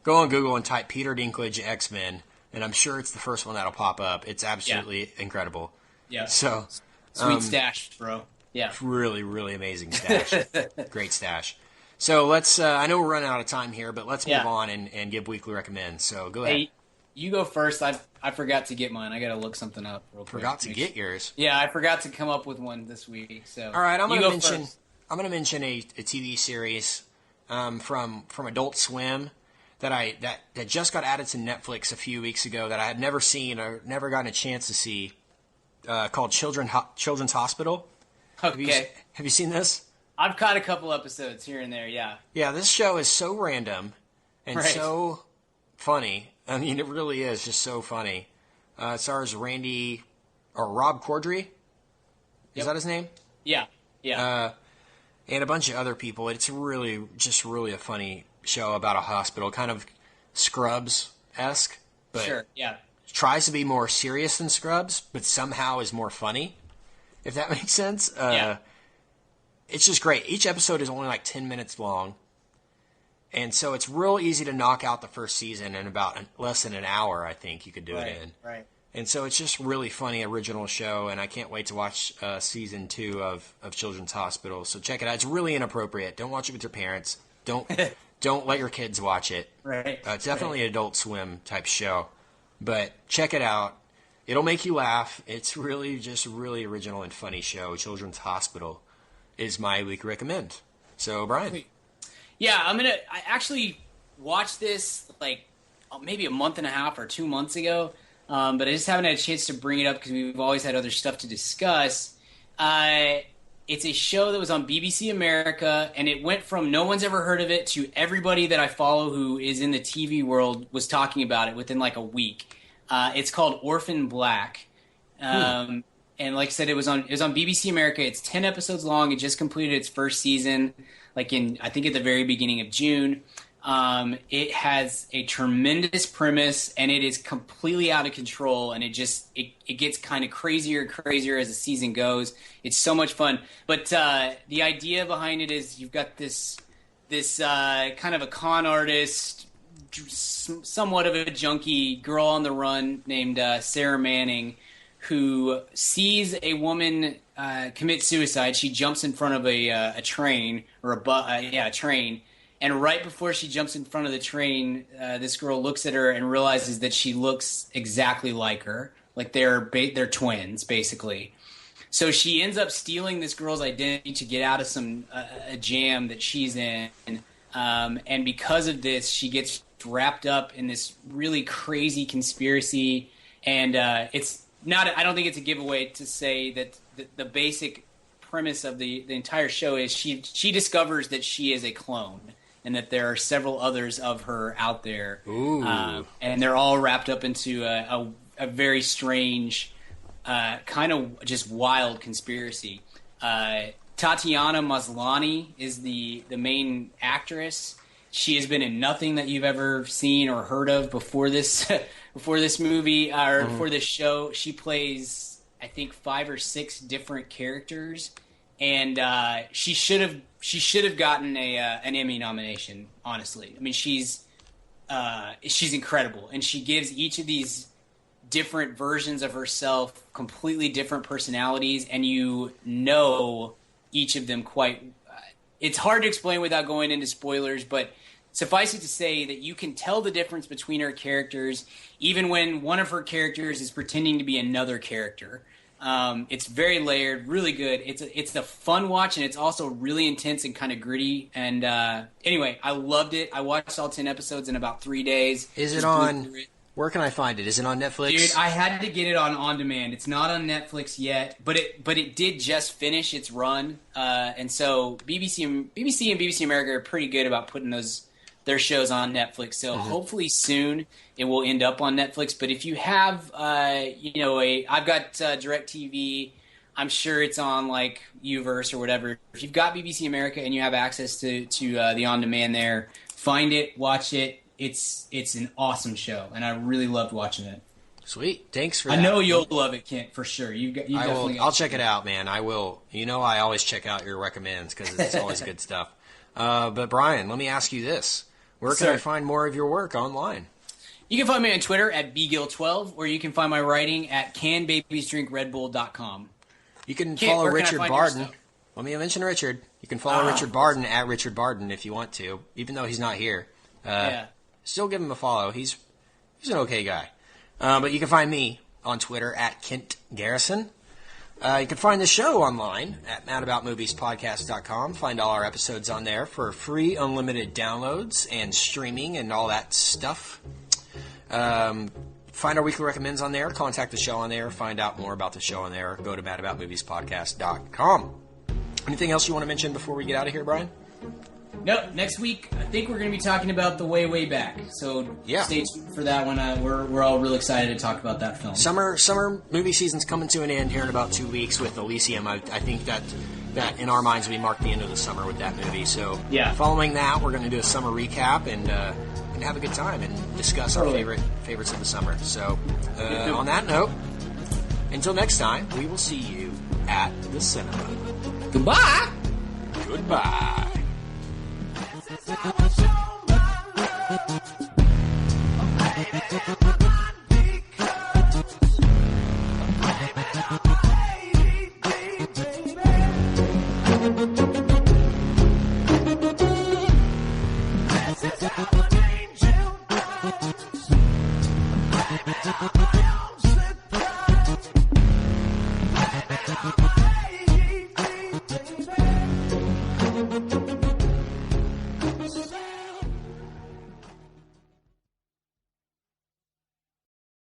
Google and type Peter Dinklage X-Men, and I'm sure it's the first one that'll pop up. It's absolutely incredible. Yeah. So sweet stash, bro. Yeah. Really, really amazing stash. Great stash. So let's, I know we're running out of time here, but let's move on and give weekly recommends. So go ahead. Hey, you go first. I forgot to get mine. I got to look something up real quick. Forgot to get yours? Yeah, I forgot to come up with one this week. So all right, I'm going to mention a TV series from Adult Swim that just got added to Netflix a few weeks ago that I had never seen or never gotten a chance to see, called Children's Hospital. Okay. Have you seen this? I've caught a couple episodes here and there, yeah. Yeah, this show is so random and so funny. I mean, it really is just so funny. It stars Rob Corddry. Is that his name? Yeah, yeah. And a bunch of other people. It's really a funny show about a hospital, kind of Scrubs-esque. But sure, yeah. Tries to be more serious than Scrubs, but somehow is more funny, if that makes sense. Yeah. It's just great. Each episode is only like 10 minutes long. And so it's real easy to knock out the first season in about less than an hour, I think you could do it in. Right. And so it's just really funny, original show, and I can't wait to watch season 2 of Children's Hospital. So check it out. It's really inappropriate. Don't watch it with your parents. Don't let your kids watch it. Right. It's definitely an Adult Swim type show. But check it out. It'll make you laugh. It's really just a really original and funny show. Children's Hospital is my week recommend. So, Brian. Yeah, I actually watched this like maybe a month and a half or 2 months ago, but I just haven't had a chance to bring it up because we've always had other stuff to discuss. It's a show that was on BBC America, and it went from no one's ever heard of it to everybody that I follow who is in the TV world was talking about it within like a week. It's called Orphan Black. And like I said, it was on BBC America. It's 10 episodes long. It just completed its first season, I think at the very beginning of June. It has a tremendous premise, and it is completely out of control, and it gets kind of crazier and crazier as the season goes. It's so much fun. But the idea behind it is you've got this kind of a con artist, somewhat of a junkie girl on the run named Sarah Manning, who sees a woman commit suicide. She jumps in front of a train or a train, and right before she jumps in front of the train, this girl looks at her and realizes that she looks exactly like her, like they're twins basically. So she ends up stealing this girl's identity to get out of a jam that she's in, and because of this, she gets wrapped up in this really crazy conspiracy, and it's. I don't think it's a giveaway to say that the basic premise of the entire show is she discovers that she is a clone and that there are several others of her out there. And they're all wrapped up into a very strange, kind of just wild conspiracy. Tatiana Maslany is the main actress. She has been in nothing that you've ever seen or heard of before this movie or before this show. She plays, I think, 5 or 6 different characters, and she should have gotten an Emmy nomination. Honestly, I mean, she's incredible, and she gives each of these different versions of herself completely different personalities, and each of them quite. It's hard to explain without going into spoilers, but suffice it to say that you can tell the difference between her characters, even when one of her characters is pretending to be another character. It's very layered, really good. It's a fun watch, and it's also really intense and kind of gritty. And anyway, I loved it. I watched all 10 episodes in about 3 days. Is it on? Where can I find it? Is it on Netflix? Dude, I had to get it on demand. It's not on Netflix yet, but it did just finish its run. And so BBC and BBC America are pretty good about putting their shows on Netflix. So hopefully soon it will end up on Netflix. But if you have, I've got DirecTV. I'm sure it's on like Uverse or whatever. If you've got BBC America and you have access to the on demand there, find it, watch it. It's an awesome show, and I really loved watching it. Sweet, thanks for that. I know you'll love it, Kent, for sure. I'll check it out, man. I will. I always check out your recommends because it's always good stuff. But Brian, let me ask you this: where can I find more of your work online? You can find me on Twitter at bgill12, or you can find my writing at canbabiesdrinkredbull.com. You can follow Richard Barden. Let me mention Richard. You can follow Richard Barden at Richard Barden if you want to, even though he's not here. Still give him a follow. He's an okay guy. But you can find me on Twitter at Kent Garrison. You can find the show online at madaboutmoviespodcast.com. Find all our episodes on there for free, unlimited downloads and streaming and all that stuff. Find our weekly recommends on there. Contact the show on there. Find out more about the show on there. Go to madaboutmoviespodcast.com. Anything else you want to mention before we get out of here, Brian? No, next week I think we're going to be talking about The Way Back. So stay tuned for that one. We're all real excited to talk about that film. Summer movie season's coming to an end here in about 2 weeks with Elysium. I think that in our minds we mark the end of the summer with that movie. So following that, we're going to do a summer recap and have a good time and discuss our favorites of the summer. So on that note, until next time, we will see you at the cinema. Goodbye. Goodbye. Baby.